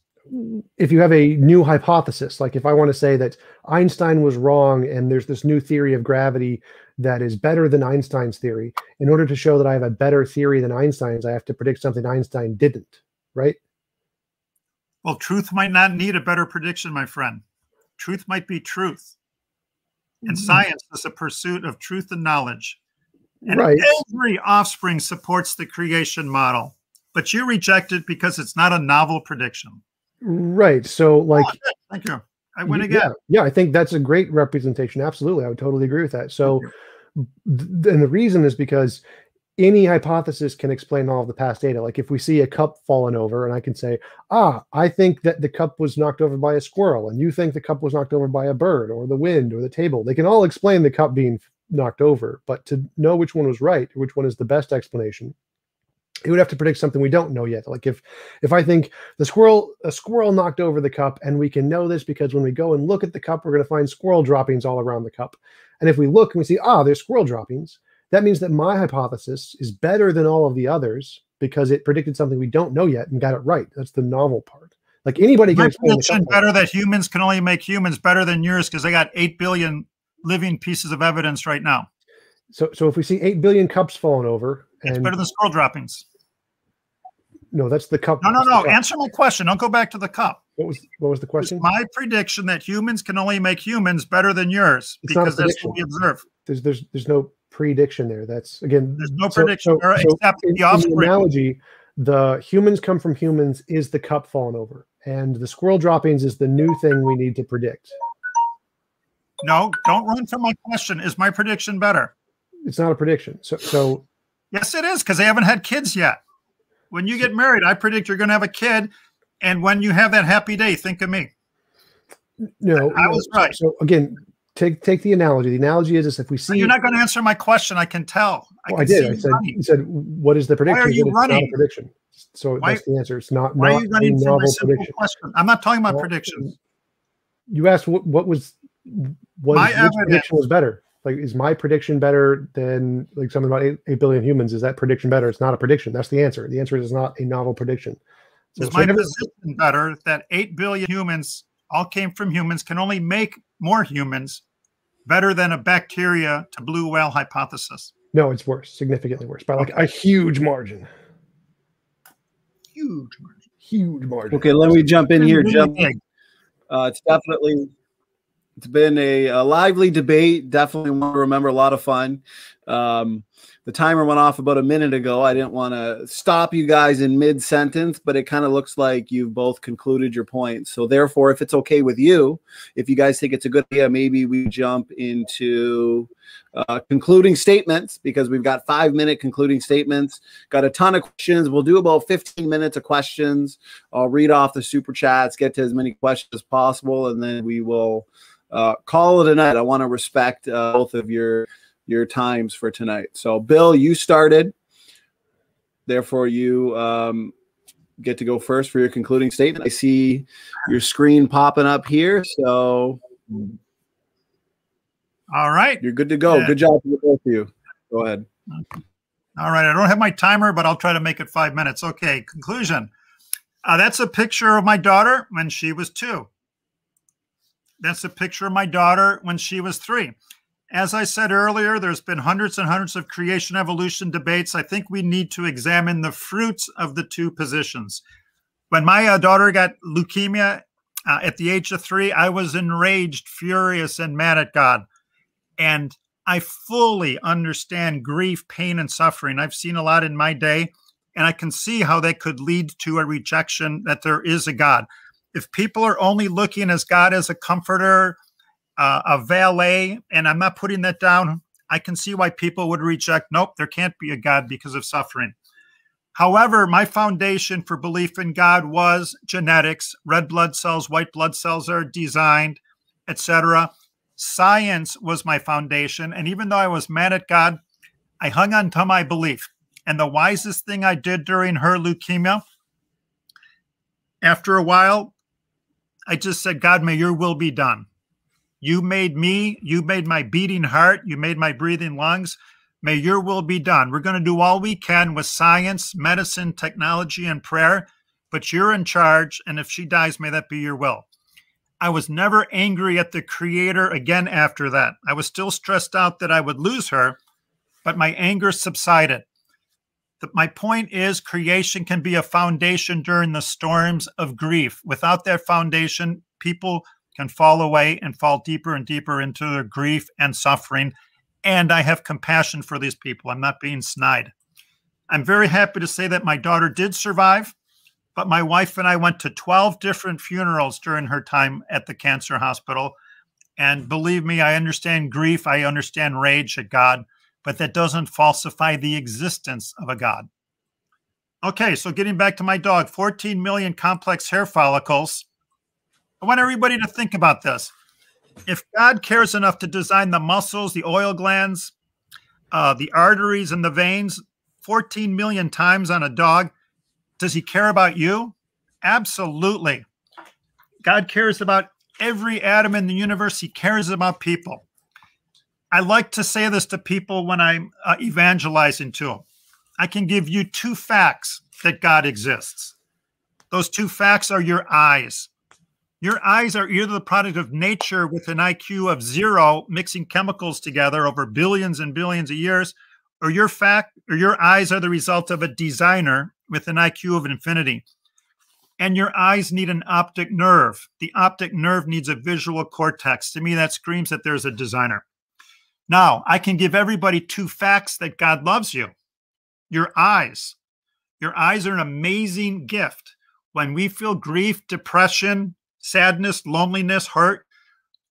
If you have a new hypothesis, like if I want to say that Einstein was wrong and there's this new theory of gravity that is better than Einstein's theory, in order to show that I have a better theory than Einstein's, I have to predict something Einstein didn't, right? Well, truth might not need a better prediction, my friend. Truth might be truth. And science is a pursuit of truth and knowledge. And every offspring supports the creation model, but you reject it because it's not a novel prediction. Right. So like, thank you. I win again. Yeah, I think that's a great representation. Absolutely. I would totally agree with that. So, and the reason is because any hypothesis can explain all of the past data. Like if we see a cup fallen over and I can say, I think that the cup was knocked over by a squirrel and you think the cup was knocked over by a bird or the wind or the table. They can all explain the cup being knocked over, but to know which one was right, or which one is the best explanation, it would have to predict something we don't know yet. Like if I think a squirrel knocked over the cup, and we can know this because when we go and look at the cup, we're going to find squirrel droppings all around the cup. And if we look and we see, there's squirrel droppings, that means that my hypothesis is better than all of the others because it predicted something we don't know yet and got it right. That's the novel part. Like anybody can explain the better that humans can only make humans better than yours because they got 8 billion living pieces of evidence right now. So if we see 8 billion cups falling over, it's better than squirrel droppings. No, that's the cup. No. Answer my question. Don't go back to the cup. What was the question? It's my prediction that humans can only make humans better than yours because that's what we observe. There's no prediction there. That's again. There's no prediction except the offspring. In the analogy, the humans come from humans is the cup falling over, and the squirrel droppings is the new thing we need to predict. No, don't run from my question. Is my prediction better? It's not a prediction. So Yes, it is, because they haven't had kids yet. When you get married, I predict you're going to have a kid. And when you have that happy day, think of me. No, I was right. So again, take the analogy. The analogy is if we see. You're not going to answer my question. I can tell. I did. You said, what is the prediction? Why are you running? It's not a prediction. So that's the answer. It's not. Why are you running a novel prediction? Question? I'm not talking about predictions. You asked which prediction was better. Like, is my prediction better than like something about 8 billion humans? Is that prediction better? It's not a prediction. That's the answer. The answer is not a novel prediction. So, is my position better that 8 billion humans all came from humans can only make more humans better than a bacteria to blue whale hypothesis? No, it's worse, significantly worse, by like a huge margin. Huge margin. Okay, let me jump in here, Jump. It's been a lively debate. Definitely want to remember, a lot of fun. The timer went off about a minute ago. I didn't want to stop you guys in mid-sentence, but it kind of looks like you've both concluded your points. So therefore, if it's okay with you, if you guys think it's a good idea, maybe we jump into concluding statements, because we've got 5-minute concluding statements. Got a ton of questions. We'll do about 15 minutes of questions. I'll read off the super chats, get to as many questions as possible, and then we will call it a night. I want to respect both of your times for tonight. So Bill, you started, therefore you get to go first for your concluding statement. I see your screen popping up here, so all right, you're good to go. Yeah. Good job for both of you. Go ahead. All right, I don't have my timer, but I'll try to make it 5 minutes. Okay, conclusion. That's a picture of my daughter when she was 2. That's a picture of my daughter when she was 3. As I said earlier, there's been hundreds and hundreds of creation evolution debates. I think we need to examine the fruits of the 2 positions. When my daughter got leukemia at the age of 3, I was enraged, furious, and mad at God. And I fully understand grief, pain, and suffering. I've seen a lot in my day, and I can see how that could lead to a rejection that there is a God. If people are only looking as God as a comforter, a valet, and I'm not putting that down, I can see why people would reject, nope, there can't be a God because of suffering. However, my foundation for belief in God was genetics. Red blood cells, white blood cells are designed, etc. Science was my foundation. And even though I was mad at God, I hung on to my belief. And the wisest thing I did during her leukemia, after a while, I just said, God, may your will be done. You made me, you made my beating heart, you made my breathing lungs. May your will be done. We're going to do all we can with science, medicine, technology, and prayer, but you're in charge, and if she dies, may that be your will. I was never angry at the Creator again after that. I was still stressed out that I would lose her, but my anger subsided. My point is, creation can be a foundation during the storms of grief. Without that foundation, people can fall away and fall deeper and deeper into their grief and suffering. And I have compassion for these people. I'm not being snide. I'm very happy to say that my daughter did survive, but my wife and I went to 12 different funerals during her time at the cancer hospital. And believe me, I understand grief. I understand rage at God, but that doesn't falsify the existence of a God. Okay, so getting back to my dog, 14 million complex hair follicles. I want everybody to think about this. If God cares enough to design the muscles, the oil glands, the arteries, and the veins 14 million times on a dog, does he care about you? Absolutely. God cares about every atom in the universe. He cares about people. I like to say this to people when I'm evangelizing to them. I can give you 2 facts that God exists. Those 2 facts are your eyes. Your eyes are either the product of nature with an IQ of 0, mixing chemicals together over billions and billions of years, or your eyes are the result of a designer with an IQ of infinity. And your eyes need an optic nerve. The optic nerve needs a visual cortex. To me, that screams that there's a designer. Now, I can give everybody 2 facts that God loves you. Your eyes. Your eyes are an amazing gift. When we feel grief, depression, sadness, loneliness, hurt,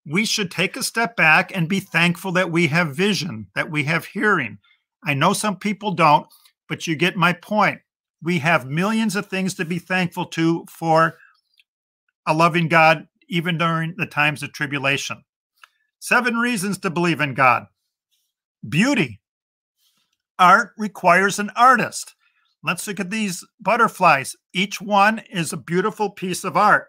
we should take a step back and be thankful that we have vision, that we have hearing. I know some people don't, but you get my point. We have millions of things to be thankful to for a loving God, even during the times of tribulation. 7 reasons to believe in God. Beauty. Art requires an artist. Let's look at these butterflies. Each one is a beautiful piece of art.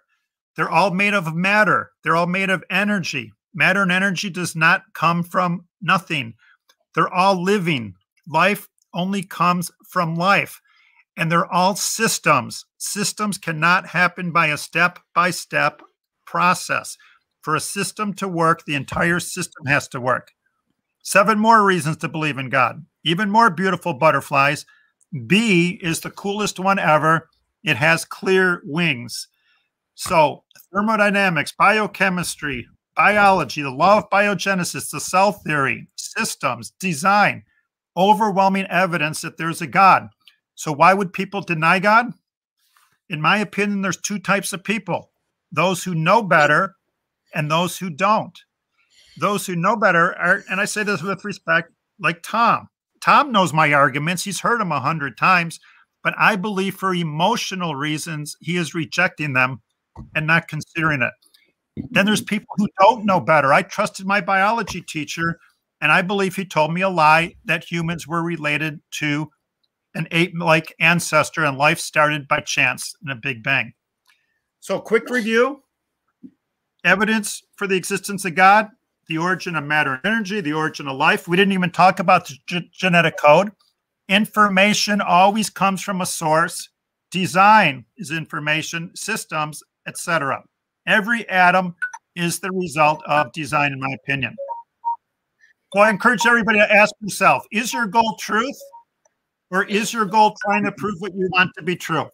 They're all made of matter. They're all made of energy. Matter and energy does not come from nothing. They're all living. Life only comes from life. And they're all systems. Systems cannot happen by a step-by-step process. For a system to work, the entire system has to work. 7 more reasons to believe in God. Even more beautiful butterflies. B is the coolest one ever. It has clear wings. So thermodynamics, biochemistry, biology, the law of biogenesis, the cell theory, systems, design, overwhelming evidence that there's a God. So why would people deny God? In my opinion, there's 2 types of people: those who know better and those who don't. Those who know better are, and I say this with respect, like Tom. Tom knows my arguments. He's heard them 100 times, but I believe for emotional reasons, he is rejecting them and not considering it. Then there's people who don't know better. I trusted my biology teacher, and I believe he told me a lie that humans were related to an ape-like ancestor and life started by chance in a Big Bang. So quick review: evidence for the existence of God, the origin of matter and energy, the origin of life. We didn't even talk about the genetic code. Information always comes from a source. Design is information, systems, etc. Every atom is the result of design, in my opinion. So I encourage everybody to ask yourself, is your goal truth, or is your goal trying to prove what you want to be true?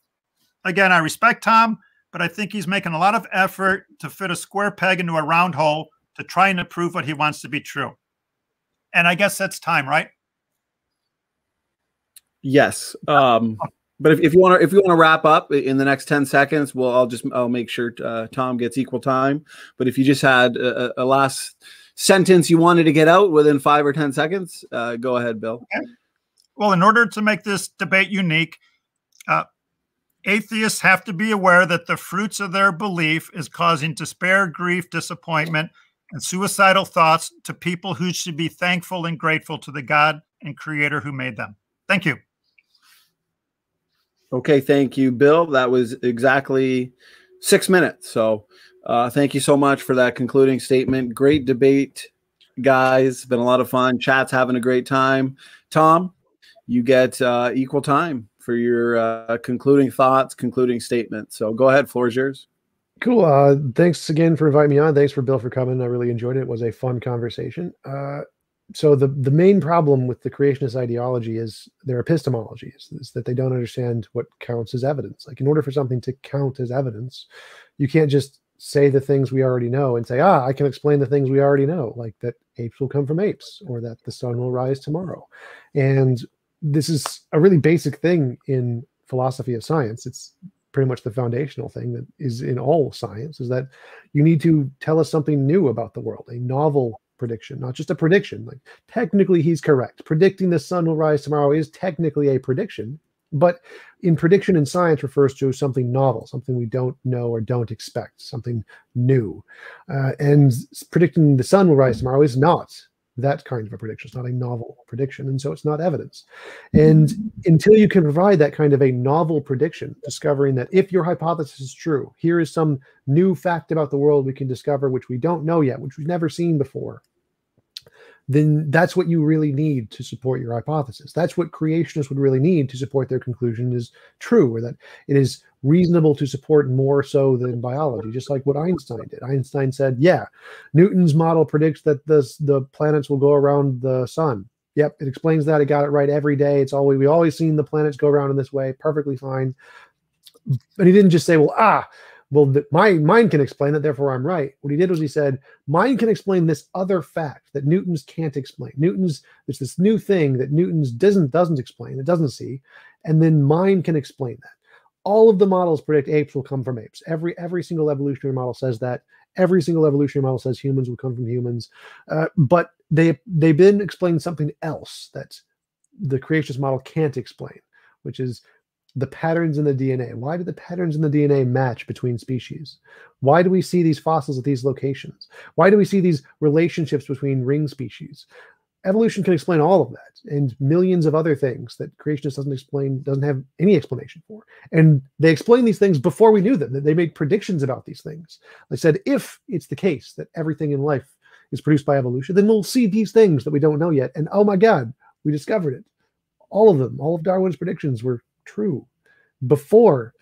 Again, I respect Tom, but I think he's making a lot of effort to fit a square peg into a round hole to try and prove what he wants to be true. And I guess that's time, right? Yes. But if you want to wrap up in the next 10 seconds, I'll make sure Tom gets equal time. But if you just had a last sentence you wanted to get out within 5 or 10 seconds, go ahead, Bill. Okay. Well, in order to make this debate unique, atheists have to be aware that the fruits of their belief is causing despair, grief, disappointment, and suicidal thoughts to people who should be thankful and grateful to the God and Creator who made them. Thank you. Okay, thank you, Bill. That was exactly 6 minutes. So thank you so much for that concluding statement. Great debate, guys. It's been a lot of fun. Chat's having a great time. Tom, you get equal time for your concluding thoughts, concluding statement. So go ahead, floor is yours. Cool. Thanks again for inviting me on. Thanks for Bill for coming. I really enjoyed it. It was a fun conversation. So the main problem with the creationist ideology is their epistemology, is that they don't understand what counts as evidence. Like, in order for something to count as evidence, you can't just say the things we already know and say, I can explain the things we already know, like that apes will come from apes, or that the sun will rise tomorrow. And this is a really basic thing in philosophy of science. It's pretty much the foundational thing that is in all science, is that you need to tell us something new about the world, a novel prediction, not just a prediction. Like, technically he's correct. Predicting the sun will rise tomorrow is technically a prediction, but in prediction in science refers to something novel, something we don't know or don't expect, something new. And predicting the sun will rise tomorrow is not that kind of a prediction. It's not a novel prediction, and so it's not evidence. And until you can provide that kind of a novel prediction, discovering that if your hypothesis is true, here is some new fact about the world we can discover, which we don't know yet, which we've never seen before, then that's what you really need to support your hypothesis. That's what creationists would really need to support their conclusion is true, or that it is reasonable to support more so than biology, just like what Einstein did. Einstein said, yeah, Newton's model predicts that the planets will go around the sun. Yep, it explains that. It got it right every day. We always seen the planets go around in this way, perfectly fine. But he didn't just say, my mind can explain it, therefore I'm right. What he did was he said, mind can explain this other fact that Newton's can't explain. There's this new thing that Newton's doesn't explain, it doesn't see, and then mind can explain that. All of the models predict apes will come from apes. Every single evolutionary model says that. Every single evolutionary model says humans will come from humans. But they've been explaining something else that the creationist model can't explain, which is the patterns in the DNA. Why do the patterns in the DNA match between species? Why do we see these fossils at these locations? Why do we see these relationships between ring species? Evolution can explain all of that and millions of other things that creationists doesn't have any explanation for. And they explain these things before we knew them. They made predictions about these things. They said, if it's the case that everything in life is produced by evolution, then we'll see these things that we don't know yet. And oh my God, we discovered it. All of them, all of Darwin's predictions were true. Before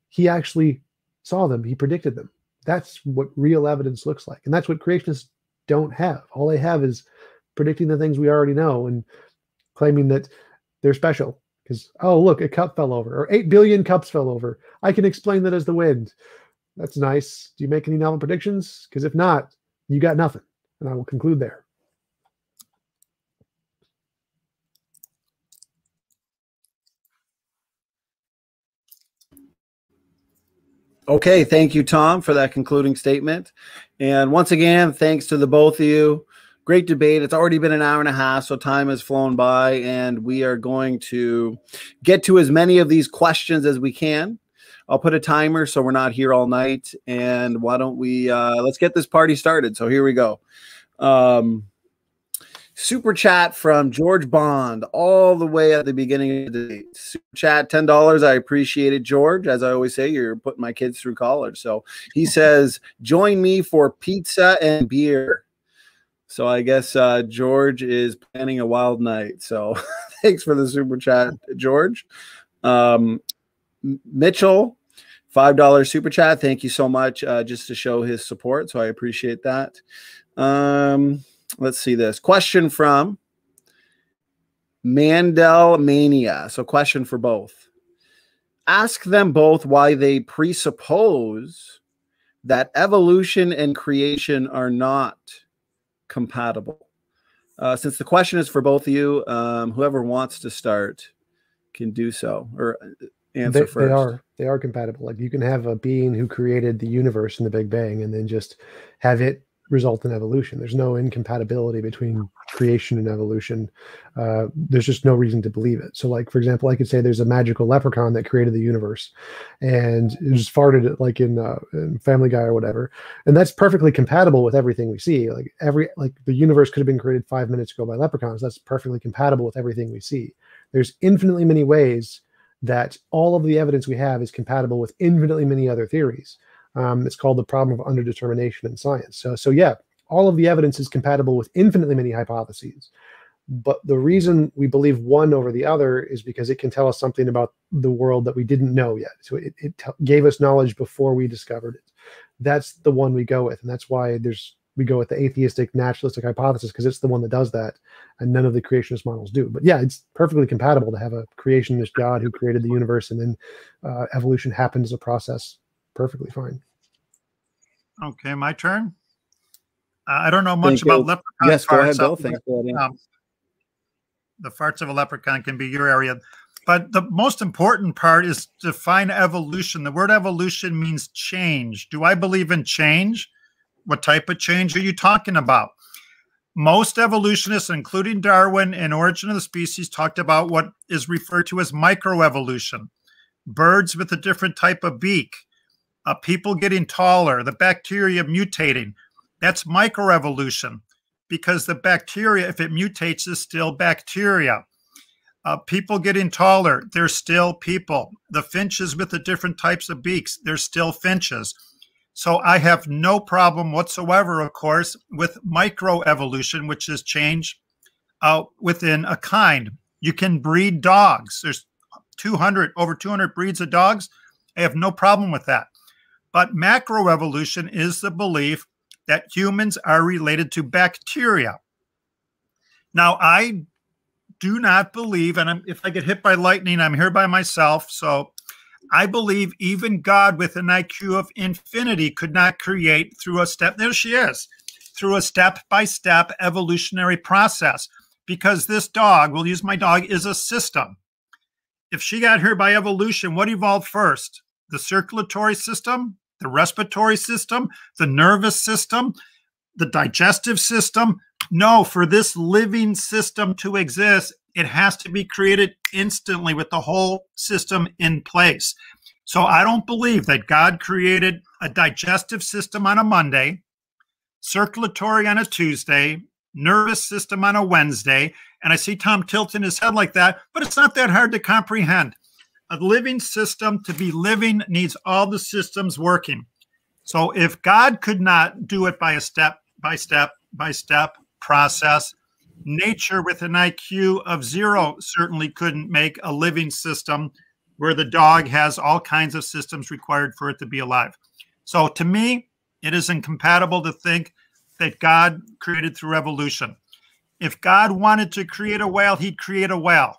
he actually saw them, he predicted them. That's what real evidence looks like. And that's what creationists don't have. All they have is predicting the things we already know and claiming that they're special because, oh, look, a cup fell over, or 8 billion cups fell over. I can explain that as the wind. That's nice. Do you make any novel predictions? Because if not, you got nothing. And I will conclude there. Okay, thank you, Tom, for that concluding statement. And once again, thanks to the both of you. Great debate. It's already been an hour and a half, so time has flown by, and we are going to get to as many of these questions as we can. I'll put a timer so we're not here all night, and why don't we let's get this party started. So here we go. Super chat from George Bond all the way at the beginning of the day. Super chat, $10. I appreciate it, George. As I always say, you're putting my kids through college. So he says, join me for pizza and beer. So I guess George is planning a wild night. So thanks for the super chat, George. Mitchell, $5 super chat. Thank you so much, just to show his support. So I appreciate that. Let's see this question from Mandel Mania. So question for both. Ask them both why they presuppose that evolution and creation are not compatible. Since the question is for both of you, whoever wants to start can do so or answer first. They are compatible. Like you can have a being who created the universe in the Big Bang and then just have it result in evolution. There's no incompatibility between creation and evolution. There's just no reason to believe it. So like, for example, I could say there's a magical leprechaun that created the universe and it just farted it like in Family Guy or whatever. And that's perfectly compatible with everything we see. Like the universe could have been created 5 minutes ago by leprechauns. That's perfectly compatible with everything we see. There's infinitely many ways that all of the evidence we have is compatible with infinitely many other theories. It's called the problem of underdetermination in science. So yeah, all of the evidence is compatible with infinitely many hypotheses. But the reason we believe one over the other is because it can tell us something about the world that we didn't know yet. So it gave us knowledge before we discovered it. That's the one we go with. And that's why we go with the atheistic naturalistic hypothesis, because it's the one that does that. And none of the creationist models do. But yeah, it's perfectly compatible to have a creationist God who created the universe and then evolution happened as a process. Perfectly fine. Okay, my turn. I don't know much about leprechaun. Yes, go ahead, Bill. Thanks for that. The farts of a leprechaun can be your area. But the most important part is to define evolution. The word evolution means change. Do I believe in change? What type of change are you talking about? Most evolutionists, including Darwin and Origin of the Species, talked about what is referred to as microevolution. Birds with a different type of beak. People getting taller, the bacteria mutating. That's microevolution because the bacteria, if it mutates, is still bacteria. People getting taller, they're still people. The finches with the different types of beaks, they're still finches. So I have no problem whatsoever, of course, with microevolution, which is change within a kind. You can breed dogs. There's over 200 breeds of dogs. I have no problem with that. But macroevolution is the belief that humans are related to bacteria. Now, I do not believe, and if I get hit by lightning, I'm here by myself. So I believe even God with an IQ of infinity could not create through a step. There she is, through a step-by-step evolutionary process. Because this dog, we'll use my dog, is a system. If she got here by evolution, what evolved first? The circulatory system, the respiratory system, the nervous system, the digestive system? No, for this living system to exist, it has to be created instantly with the whole system in place. So I don't believe that God created a digestive system on a Monday, circulatory on a Tuesday, nervous system on a Wednesday. And I see Tom tilting his head like that, but it's not that hard to comprehend. A living system, to be living, needs all the systems working. So if God could not do it by a step-by-step process, nature with an IQ of 0 certainly couldn't make a living system where the dog has all kinds of systems required for it to be alive. So to me, it is incompatible to think that God created through evolution. If God wanted to create a whale, he'd create a whale.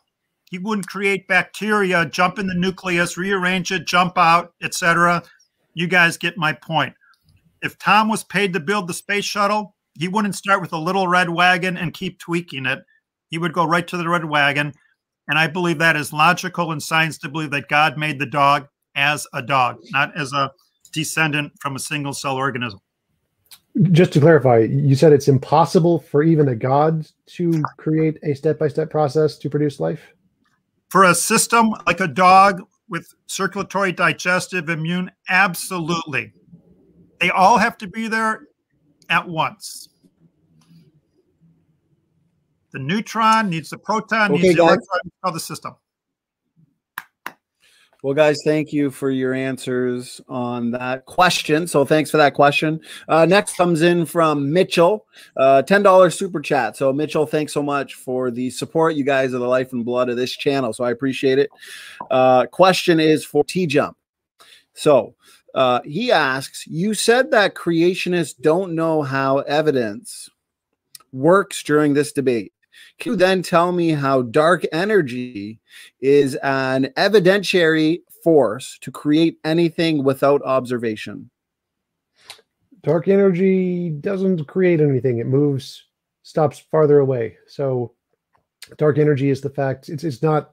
He wouldn't create bacteria, jump in the nucleus, rearrange it, jump out, etc. You guys get my point. If Tom was paid to build the space shuttle, he wouldn't start with a little red wagon and keep tweaking it. He would go right to the red wagon. And I believe that is logical in science to believe that God made the dog as a dog, not as a descendant from a single cell organism. Just to clarify, you said it's impossible for even a god to create a step-by-step process to produce life? For a system like a dog with circulatory, digestive, immune, absolutely. They all have to be there at once. The neutron needs the proton, needs the electron, of the system. Well, guys, thank you for your answers on that question. So thanks for that question. Next comes in from Mitchell, $10 super chat. So Mitchell, thanks so much for the support. You guys are the life and blood of this channel, so I appreciate it. Question is for TJump. So he asks, you said that creationists don't know how evidence works during this debate. Can you then tell me how dark energy is an evidentiary force to create anything without observation? Dark energy doesn't create anything. It moves, stops farther away. So dark energy is the fact. It's not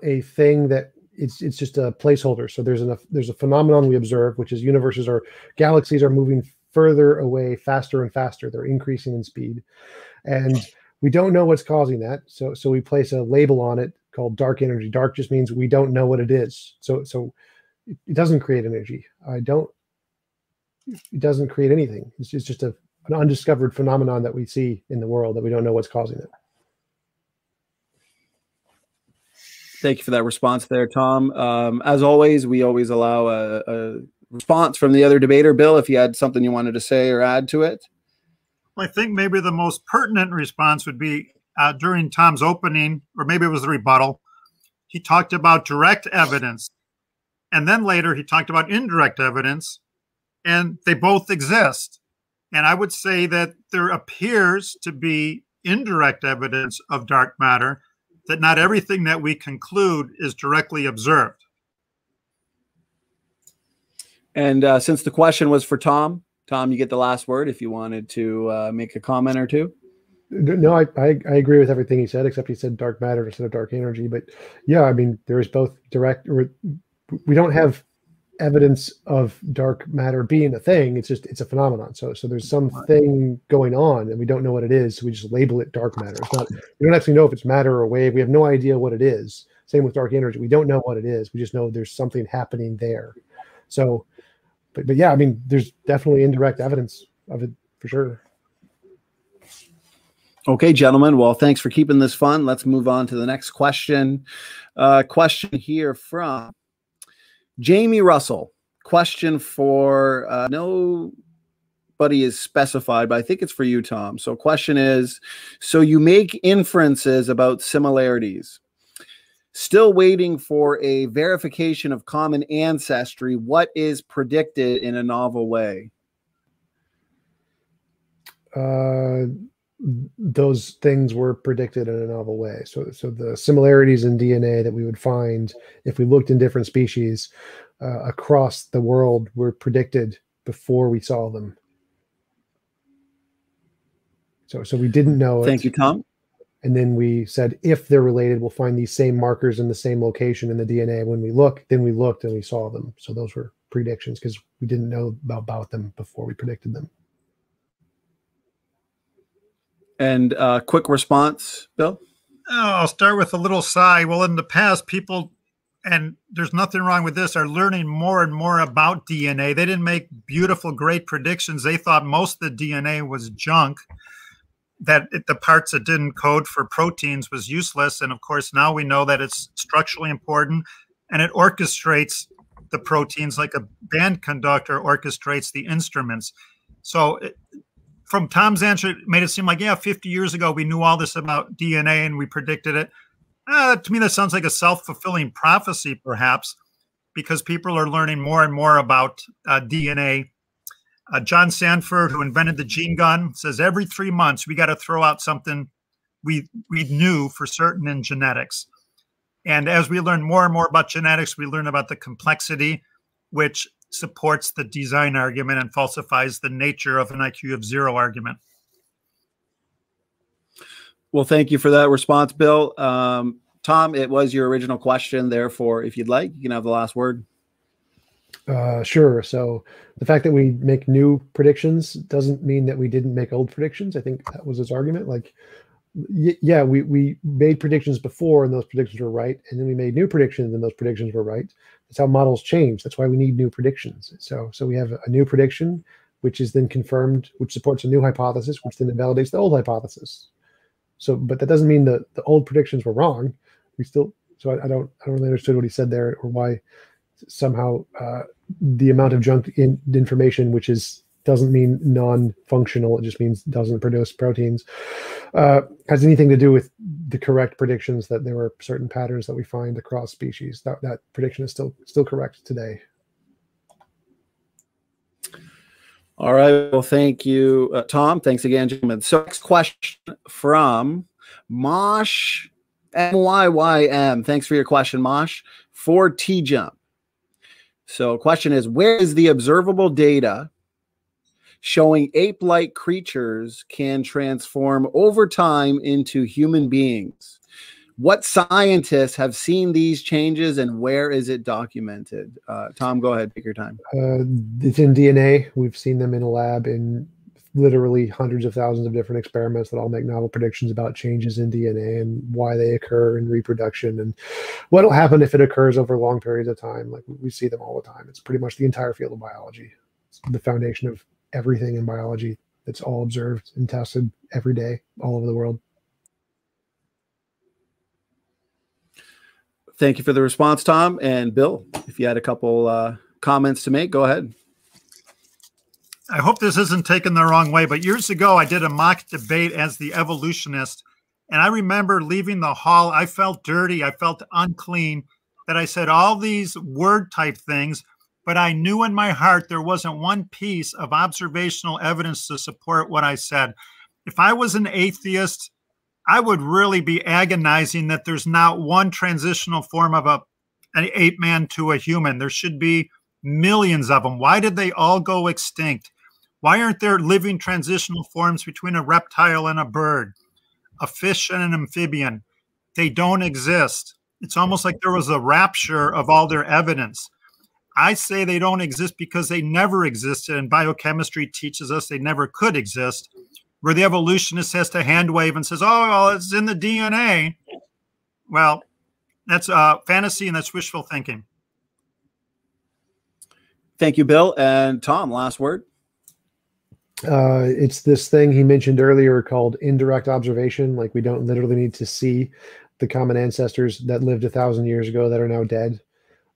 a thing that it's just a placeholder. So there's a phenomenon we observe, which is galaxies are moving further away faster and faster. They're increasing in speed. And we don't know what's causing that. So we place a label on it called dark energy. Dark just means we don't know what it is. So it doesn't create energy. It doesn't create anything. It's just an undiscovered phenomenon that we see in the world that we don't know what's causing it. Thank you for that response there, Tom. As always, we always allow a response from the other debater. Bill, if you had something you wanted to say or add to it. I think maybe the most pertinent response would be during Tom's opening, or maybe it was the rebuttal. He talked about direct evidence. And then later he talked about indirect evidence, and they both exist. And I would say that there appears to be indirect evidence of dark matter, that not everything that we conclude is directly observed. And since the question was for Tom, you get the last word if you wanted to make a comment or two. No, I agree with everything he said, except he said dark matter instead of dark energy. But yeah, I mean, there is both direct. We don't have evidence of dark matter being a thing. It's a phenomenon. So there's something going on, and we don't know what it is. So we just label it dark matter. It's not. We don't actually know if it's matter or wave. We have no idea what it is. Same with dark energy. We don't know what it is. We just know there's something happening there. So. But yeah, I mean, there's definitely indirect evidence of it for sure. Okay, gentlemen. Well, thanks for keeping this fun. Let's move on to the next question. Question here from Jamie Russell. Question for nobody is specified, but I think it's for you, Tom. So question is, so you make inferences about similarities. Still waiting for a verification of common ancestry. What is predicted in a novel way? Those things were predicted in a novel way. So the similarities in DNA that we would find if we looked in different species across the world were predicted before we saw them. So we didn't know it. Thank you, Tom. And then we said, if they're related, we'll find these same markers in the same location in the DNA. When we looked and we saw them. So those were predictions because we didn't know about them before we predicted them. And quick response, Bill? I'll start with a little sigh. Well, in the past, people, and there's nothing wrong with this, are learning more and more about DNA. They didn't make beautiful, great predictions. They thought most of the DNA was junk, that the parts that didn't code for proteins was useless. And of course, now we know that it's structurally important and it orchestrates the proteins like a band conductor orchestrates the instruments. So from Tom's answer, it made it seem like, yeah, 50 years ago, we knew all this about DNA and we predicted it. To me, that sounds like a self-fulfilling prophecy, perhaps, because people are learning more and more about DNA. John Sanford, who invented the gene gun, says every 3 months, we got to throw out something we knew for certain in genetics. And as we learn more and more about genetics, we learn about the complexity, which supports the design argument and falsifies the nature of an IQ of 0 argument. Well, thank you for that response, Bill. Tom, it was your original question. Therefore, if you'd like, you can have the last word. Sure. So the fact that we make new predictions doesn't mean that we didn't make old predictions. I think that was his argument. Like, yeah, we made predictions before and those predictions were right. And then we made new predictions and those predictions were right. That's how models change. That's why we need new predictions. So we have a new prediction, which is then confirmed, which supports a new hypothesis, which then invalidates the old hypothesis. So, but that doesn't mean that the old predictions were wrong. We still, so I don't really understand what he said there, or why somehow the amount of junk information, which doesn't mean non-functional, it just means doesn't produce proteins, has anything to do with the correct predictions that there were certain patterns that we find across species. That prediction is still correct today. All right. Well, thank you, Tom. Thanks again, gentlemen. So next question from Mosh, MYYM. Thanks for your question, Mosh, for TJump. So question is, where is the observable data showing ape-like creatures can transform over time into human beings? What scientists have seen these changes and where is it documented? Tom, go ahead. Take your time. It's in DNA. We've seen them in a lab in literally hundreds of thousands of different experiments that all make novel predictions about changes in DNA and why they occur in reproduction and what will happen if it occurs over long periods of time. Like, we see them all the time. It's pretty much the entire field of biology. It's the foundation of everything in biology. That's all observed and tested every day all over the world. Thank you for the response, Tom. And Bill, if you had a couple comments to make, go ahead. I hope this isn't taken the wrong way, but years ago, I did a mock debate as the evolutionist. And I remember leaving the hall. I felt dirty. I felt unclean, that I said all these word type things, but I knew in my heart there wasn't one piece of observational evidence to support what I said. If I was an atheist, I would really be agonizing that there's not one transitional form of an ape man to a human. There should be millions of them. Why did they all go extinct? Why aren't there living transitional forms between a reptile and a bird, a fish and an amphibian? They don't exist. It's almost like there was a rapture of all their evidence. I say they don't exist because they never existed, and biochemistry teaches us they never could exist, where the evolutionist has to hand wave and says, oh, well, it's in the DNA. Well, that's fantasy and that's wishful thinking. Thank you, Bill. And Tom, last word. It's this thing he mentioned earlier called indirect observation. Like, we don't literally need to see the common ancestors that lived 1,000 years ago that are now dead.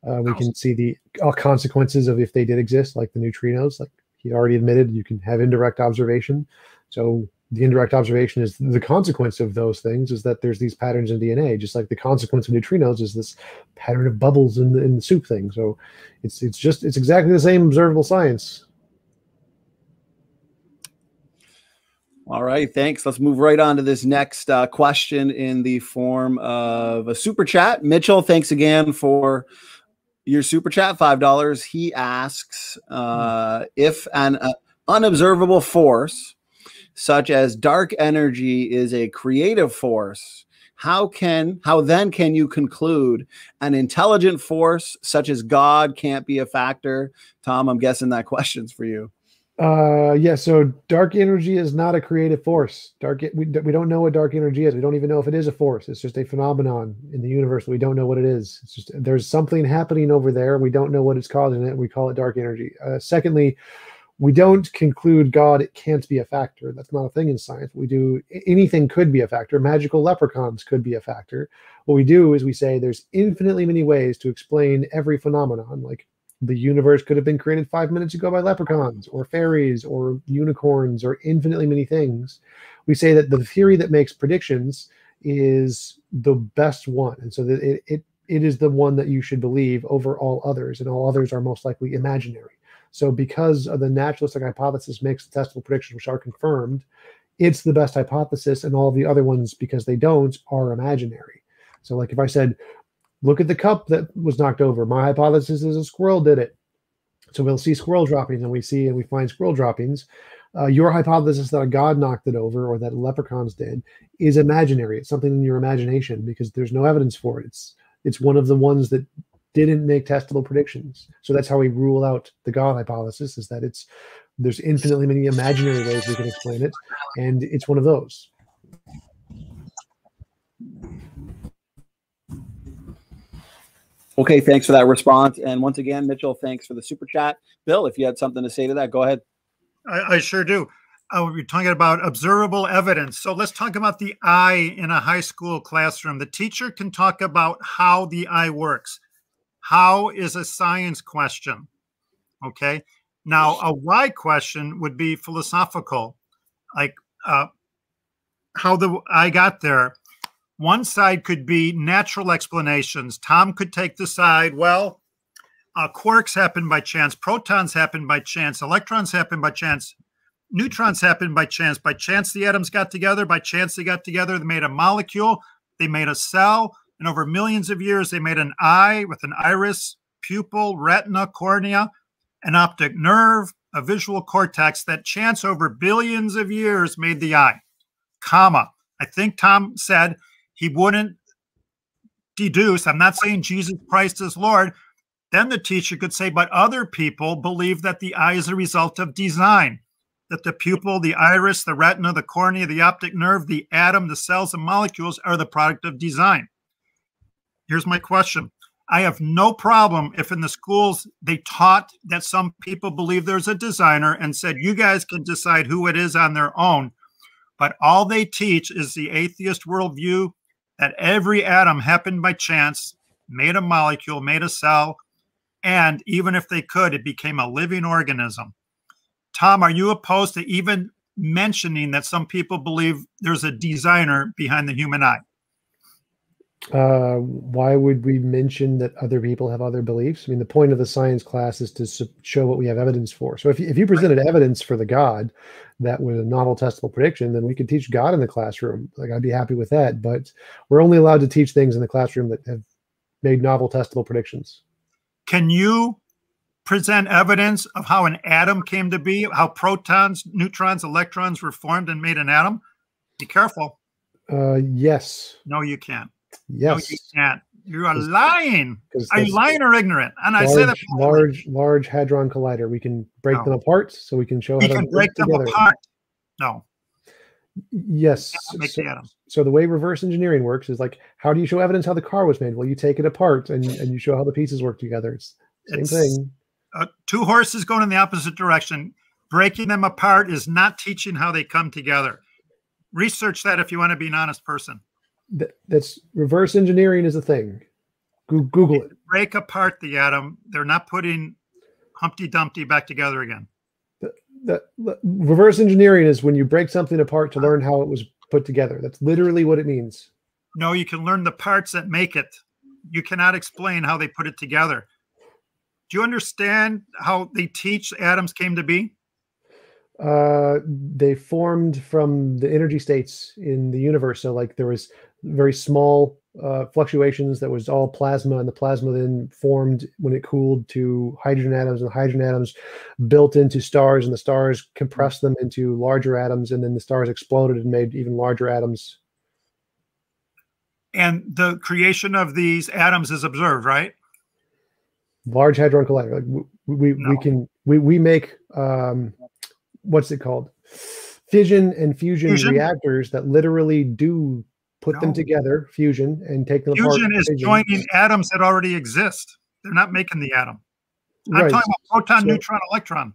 We can see the consequences of if they did exist, like the neutrinos. Like he already admitted, you can have indirect observation. So the indirect observation is the consequence of those things is that there's these patterns in DNA, just like the consequence of neutrinos is this pattern of bubbles in the soup thing. So it's exactly the same observable science. All right, thanks. Let's move right on to this next question in the form of a super chat. Mitchell, thanks again for your super chat, $5. He asks if an unobservable force such as dark energy is a creative force, how then can you conclude an intelligent force such as God can't be a factor? Tom, I'm guessing that question's for you. Yeah, so dark energy is not a creative force. We don't know what dark energy is. We don't even know if it is a force. It's just a phenomenon in the universe. We don't know what it is. It's just there's something happening over there. We don't know what it's causing it. We call it dark energy. Secondly, we don't conclude God it can't be a factor. That's not a thing in science. We do anything could be a factor. Magical leprechauns could be a factor. What we do is we say there's infinitely many ways to explain every phenomenon. Like the universe could have been created 5 minutes ago by leprechauns or fairies or unicorns or infinitely many things. We say that the theory that makes predictions is the best one, and so that it is the one that you should believe over all others, and all others are most likely imaginary. So because of the naturalistic hypothesis makes the testable predictions, which are confirmed, it's the best hypothesis, and all the other ones, because they don't, are imaginary. So like if I said, look at the cup that was knocked over, my hypothesis is a squirrel did it. So we'll see squirrel droppings, and we find squirrel droppings. Your hypothesis that a god knocked it over or that leprechauns did is imaginary. It's something in your imagination because there's no evidence for it. It's one of the ones that didn't make testable predictions. So that's how we rule out the God hypothesis, is that there's infinitely many imaginary ways we can explain it, and it's one of those. Okay, thanks for that response. And once again, Mitchell, thanks for the super chat. Bill, if you had something to say to that, go ahead. I sure do. We're talking about observable evidence. So let's talk about the eye in a high school classroom. The teacher can talk about how the eye works. How is a science question? Okay. Now, a why question would be philosophical, like how the eye got there. One side could be natural explanations. Tom could take the side, well, quarks happen by chance, protons happen by chance, electrons happen by chance, neutrons happen by chance. By chance, the atoms got together. By chance, they got together. They made a molecule. They made a cell. And over millions of years, they made an eye with an iris, pupil, retina, cornea, an optic nerve, a visual cortex. That chance over billions of years made the eye, comma. I think Tom said he wouldn't deduce. I'm not saying Jesus Christ is Lord. Then the teacher could say, but other people believe that the eye is a result of design, that the pupil, the iris, the retina, the cornea, the optic nerve, the atom, the cells, and molecules are the product of design. Here's my question. I have no problem if in the schools they taught that some people believe there's a designer and said, you guys can decide who it is on their own. But all they teach is the atheist worldview that every atom happened by chance, made a molecule, made a cell, and even if they could, it became a living organism. Tom, are you opposed to even mentioning that some people believe there's a designer behind the human eye? Why would we mention that other people have other beliefs? I mean, the point of the science class is to show what we have evidence for. So if you presented evidence for the God that was a novel testable prediction, then we could teach God in the classroom. Like, I'd be happy with that. But we're only allowed to teach things in the classroom that have made novel testable predictions. Can you present evidence of how an atom came to be, how protons, neutrons, electrons were formed and made an atom? Be careful. Yes. No, you can't. Yes. No, you can't. You are lying. Are you lying or ignorant? And I say that large hadron collider. We can break them apart, so we can show how to break them apart. No. Yes. So the way reverse engineering works is like, how do you show evidence how the car was made? Well, you take it apart and you show how the pieces work together. It's the same thing. Two horses going in the opposite direction. Breaking them apart is not teaching how they come together. Research that if you want to be an honest person. That's reverse engineering is a thing. Google it. Break apart the atom. They're not putting Humpty Dumpty back together again. The reverse engineering is when you break something apart to learn how it was put together. That's literally what it means. No, you can learn the parts that make it. You cannot explain how they put it together. Do you understand how they teach atoms came to be? They formed from the energy states in the universe. So like there was very small fluctuations that was all plasma, and the plasma then formed when it cooled to hydrogen atoms, and the hydrogen atoms built into stars, and the stars compressed them into larger atoms, and then the stars exploded and made even larger atoms. And the creation of these atoms is observed, right? Large hadron collider. Like we make what's it called? Fission and fusion reactors that literally do put them together, fusion, and take them apart. Fusion is joining atoms that already exist. They're not making the atom. I'm Right. talking about proton, neutron, electron.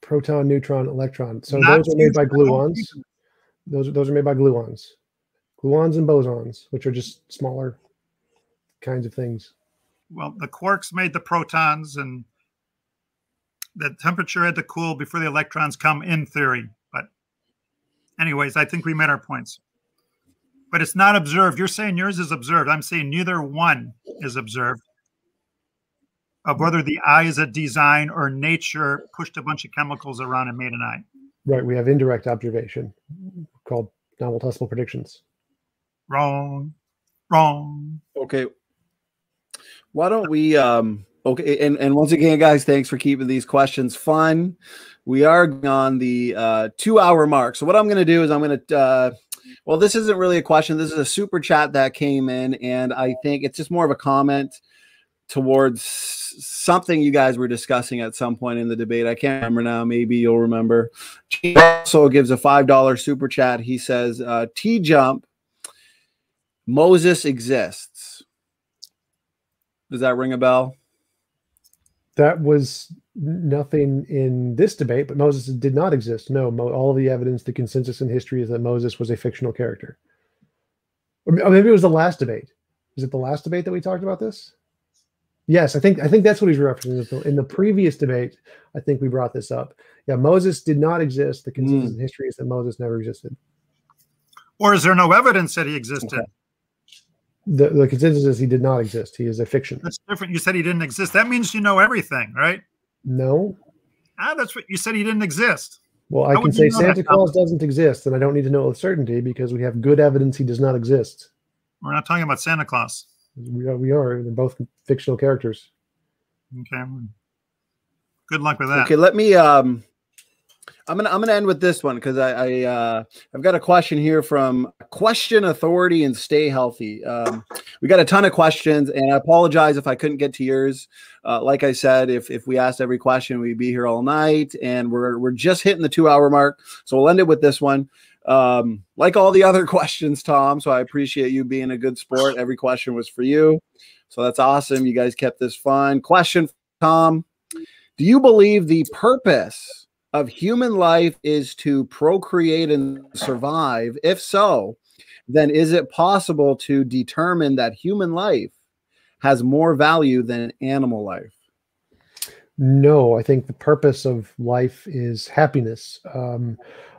Proton, neutron, electron. So those are made by gluons. Those are made by gluons. Gluons and bosons, which are just smaller kinds of things. Well, the quarks made the protons, and the temperature had to cool before the electrons come, in theory. But anyways, I think we made our points. But it's not observed. You're saying yours is observed. I'm saying neither one is observed. Of whether the eye is a design or nature pushed a bunch of chemicals around and made an eye. Right. We have indirect observation called novel predictions. Wrong. Wrong. Okay. Why don't we okay, and once again, guys, thanks for keeping these questions fun. We are on the 2-hour mark. So what I'm going to do is I'm going to well, this isn't really a question. This is a super chat that came in, and I think it's just more of a comment towards something you guys were discussing at some point in the debate. I can't remember now. Maybe you'll remember. He also gives a $5 super chat. He says, TJump, Moses exists. Does that ring a bell? That was nothing in this debate, but Moses did not exist. No, all of the evidence, the consensus in history is that Moses was a fictional character. Or maybe it was the last debate. Was it the last debate that we talked about this? Yes, I think that's what he's referencing. In the previous debate, I think we brought this up. Yeah, Moses did not exist. The consensus in history is that Moses never existed. Or is there no evidence that he existed? Okay. The consensus is he did not exist. He is a fiction. That's different. You said he didn't exist. That means you know everything, right? No. That's what you said. He didn't exist. Well, I can say Santa Claus doesn't exist, and I don't need to know with certainty because we have good evidence he does not exist. We're not talking about Santa Claus. We are. They're both fictional characters. Okay. Good luck with that. Okay, let me I'm gonna end with this one because I've got a question here from Question Authority and Stay Healthy. We got a ton of questions, and I apologize if I couldn't get to yours. Like I said, if we asked every question, we'd be here all night, and we're just hitting the 2-hour mark. So we'll end it with this one. Like all the other questions, Tom. So I appreciate you being a good sport. Every question was for you. So that's awesome. You guys kept this fun. Question, Tom. Do you believe the purpose of human life is to procreate and survive? If so, then is it possible to determine that human life has more value than animal life? No, I think the purpose of life is happiness.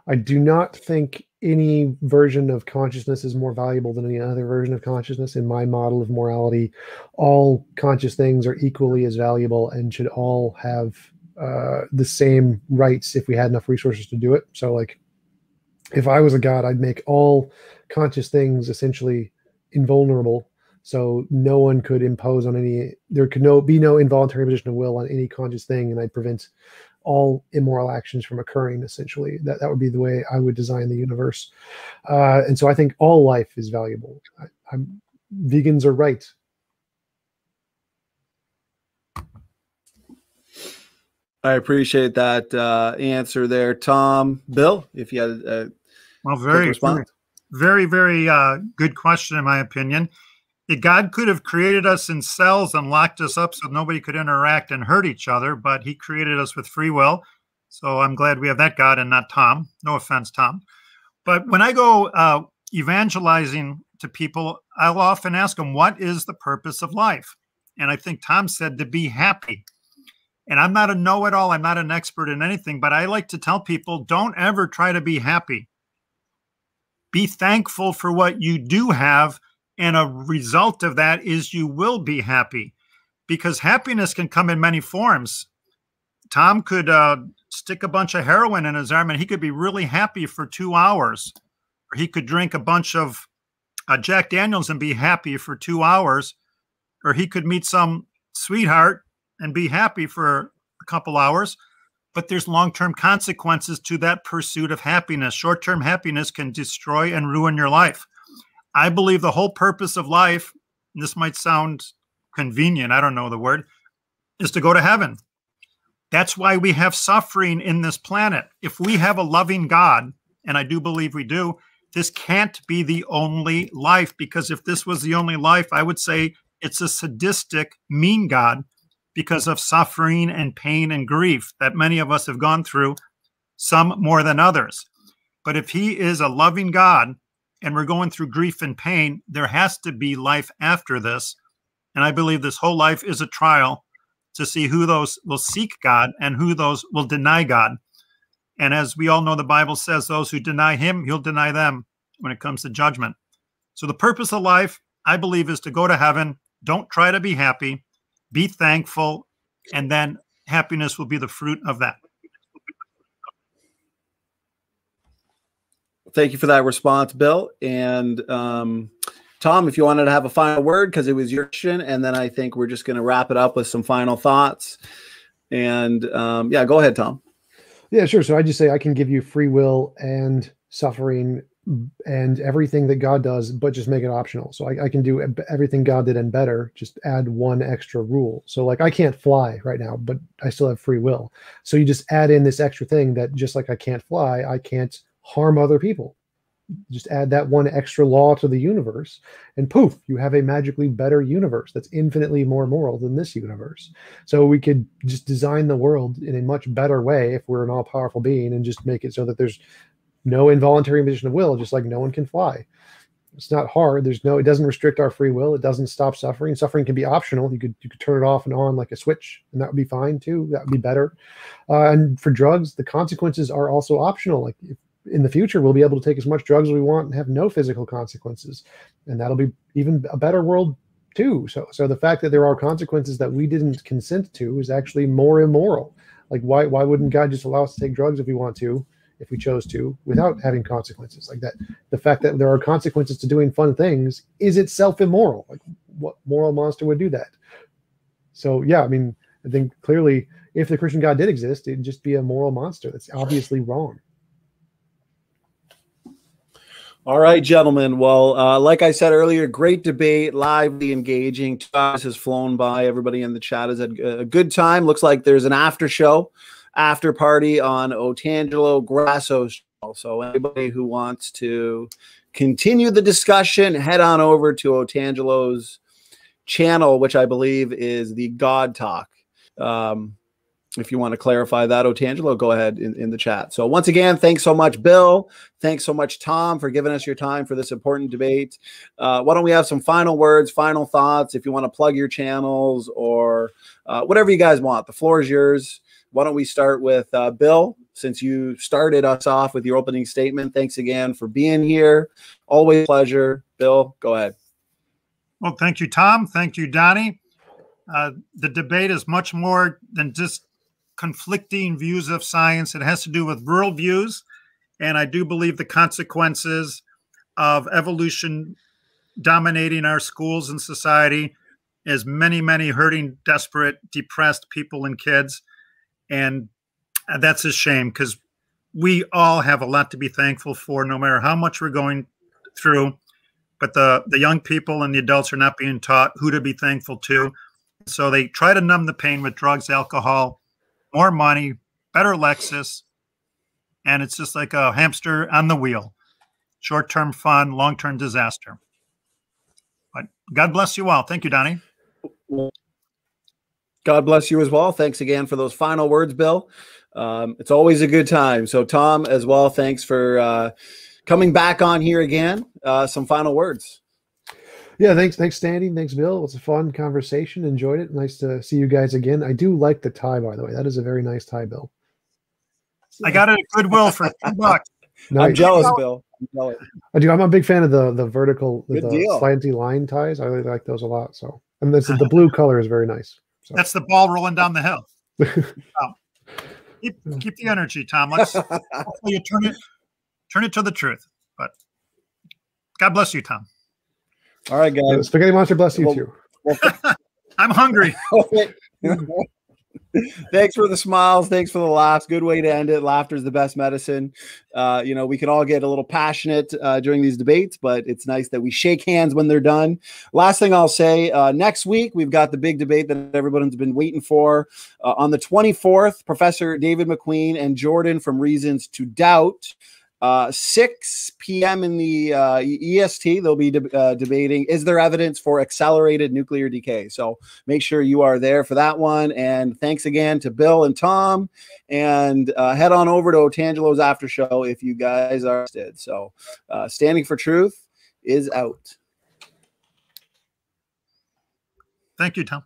I do not think any version of consciousness is more valuable than any other version of consciousness. In my model of morality, all conscious things are equally as valuable and should all have the same rights if we had enough resources to do it. So like if I was a god, I'd make all conscious things essentially invulnerable. So no one could impose on any, there could be no involuntary position of will on any conscious thing. And I'd prevent all immoral actions from occurring. Essentially that would be the way I would design the universe. And so I think all life is valuable. Vegans are right. I appreciate that answer there, Tom. Bill, if you had a very good question, in my opinion. God could have created us in cells and locked us up so nobody could interact and hurt each other, but he created us with free will. So I'm glad we have that God and not Tom. No offense, Tom. But when I go evangelizing to people, I'll often ask them, what is the purpose of life? And I think Tom said to be happy. And I'm not a know-it-all. I'm not an expert in anything, but I like to tell people, don't ever try to be happy. Be thankful for what you do have. And a result of that is you will be happy, because happiness can come in many forms. Tom could stick a bunch of heroin in his arm and he could be really happy for 2 hours. Or he could drink a bunch of Jack Daniels and be happy for 2 hours. Or he could meet some sweetheart and be happy for a couple hours. But there's long-term consequences to that pursuit of happiness. Short-term happiness can destroy and ruin your life. I believe the whole purpose of life, and this might sound convenient, I don't know the word, is to go to heaven. That's why we have suffering in this planet. If we have a loving God, and I do believe we do, this can't be the only life, because if this was the only life, I would say it's a sadistic, mean God because of suffering and pain and grief that many of us have gone through, some more than others. But if he is a loving God and we're going through grief and pain, there has to be life after this. And I believe this whole life is a trial to see who those will seek God and who those will deny God. And as we all know, the Bible says those who deny him, he'll deny them when it comes to judgment. So the purpose of life, I believe, is to go to heaven. Don't try to be happy. Be thankful. And then happiness will be the fruit of that. Thank you for that response, Bill. And Tom, if you wanted to have a final word, because it was your question, and then I think we're just going to wrap it up with some final thoughts. And yeah, go ahead, Tom. Yeah, sure. So I just say I can give you free will and suffering and everything that God does, but just make it optional. So I can do everything God did and better, just add one extra rule. So like I can't fly right now, but I still have free will. So you just add in this extra thing that just like I can't fly, I can't harm other people. Just add that one extra law to the universe and poof, you have a magically better universe that's infinitely more moral than this universe. So we could just design the world in a much better way if we're an all-powerful being and just make it so that there's no involuntary imposition of will, just like no one can fly. It's not hard. It doesn't restrict our free will. It doesn't stop suffering. Suffering can be optional. You could turn it off and on like a switch, and that would be fine too. That would be better. And for drugs, the consequences are also optional. Like in the future, we'll be able to take as much drugs as we want and have no physical consequences. And that'll be even a better world too. So the fact that there are consequences that we didn't consent to is actually more immoral. Like why wouldn't God just allow us to take drugs if we want to, if we chose to, without having consequences like that? The fact that there are consequences to doing fun things is itself immoral. Like what moral monster would do that? So yeah, I mean, I think clearly if the Christian God did exist, it'd just be a moral monster. That's obviously wrong. All right, gentlemen. Well, like I said earlier, great debate, lively, engaging. 2 hours has flown by. Everybody in the chat has had a good time. Looks like there's an after party on Otangelo Grasso's channel. So anybody who wants to continue the discussion, head on over to Otangelo's channel, which I believe is the God Talk. If you want to clarify that, Otangelo, go ahead in the chat. So once again, thanks so much, Bill. Thanks so much, Tom, for giving us your time for this important debate. Why don't we have some final words, final thoughts, if you want to plug your channels or whatever you guys want. The floor is yours. Why don't we start with Bill, since you started us off with your opening statement. Thanks again for being here. Always a pleasure. Bill, go ahead. Well, thank you, Tom. Thank you, Donnie. The debate is much more than just conflicting views of science. It has to do with worldviews. And I do believe the consequences of evolution dominating our schools and society is many, many hurting, desperate, depressed people and kids. And that's a shame, because we all have a lot to be thankful for, no matter how much we're going through. But the young people and the adults are not being taught who to be thankful to. So they try to numb the pain with drugs, alcohol, more money, better Lexus. And it's just like a hamster on the wheel. Short-term fun, long-term disaster. But God bless you all. Thank you, Donnie. God bless you as well. Thanks again for those final words, Bill. It's always a good time. So Tom as well, thanks for coming back on here again. Some final words. Yeah, thanks, Standing. Thanks, Bill. It was a fun conversation. Enjoyed it. Nice to see you guys again. I do like the tie, by the way. That is a very nice tie, Bill. I got it at Goodwill for $2. Nice. I'm jealous, Bill. I'm jealous. I'm a big fan of the vertical, the deal. slanty line ties. I really like those a lot. So, and the blue color is very nice. So. That's the ball rolling down the hill. Keep the energy, Tom. Hopefully you turn it to the truth. But God bless you, Tom. All right, guys. Spaghetti Monster bless you too. I'm hungry. Thanks for the smiles. Thanks for the laughs. Good way to end it. Laughter is the best medicine. You know, we can all get a little passionate during these debates, but it's nice that we shake hands when they're done. Last thing I'll say, next week, we've got the big debate that everyone's been waiting for. On the 24th, Professor David McQueen and Jordan from Reasons to Doubt. 6 p.m. in the EST, they'll be debating, is there evidence for accelerated nuclear decay? So make sure you are there for that one. And thanks again to Bill and Tom. And head on over to Otangelo's after show if you guys are interested. So Standing for Truth is out. Thank you, Tom.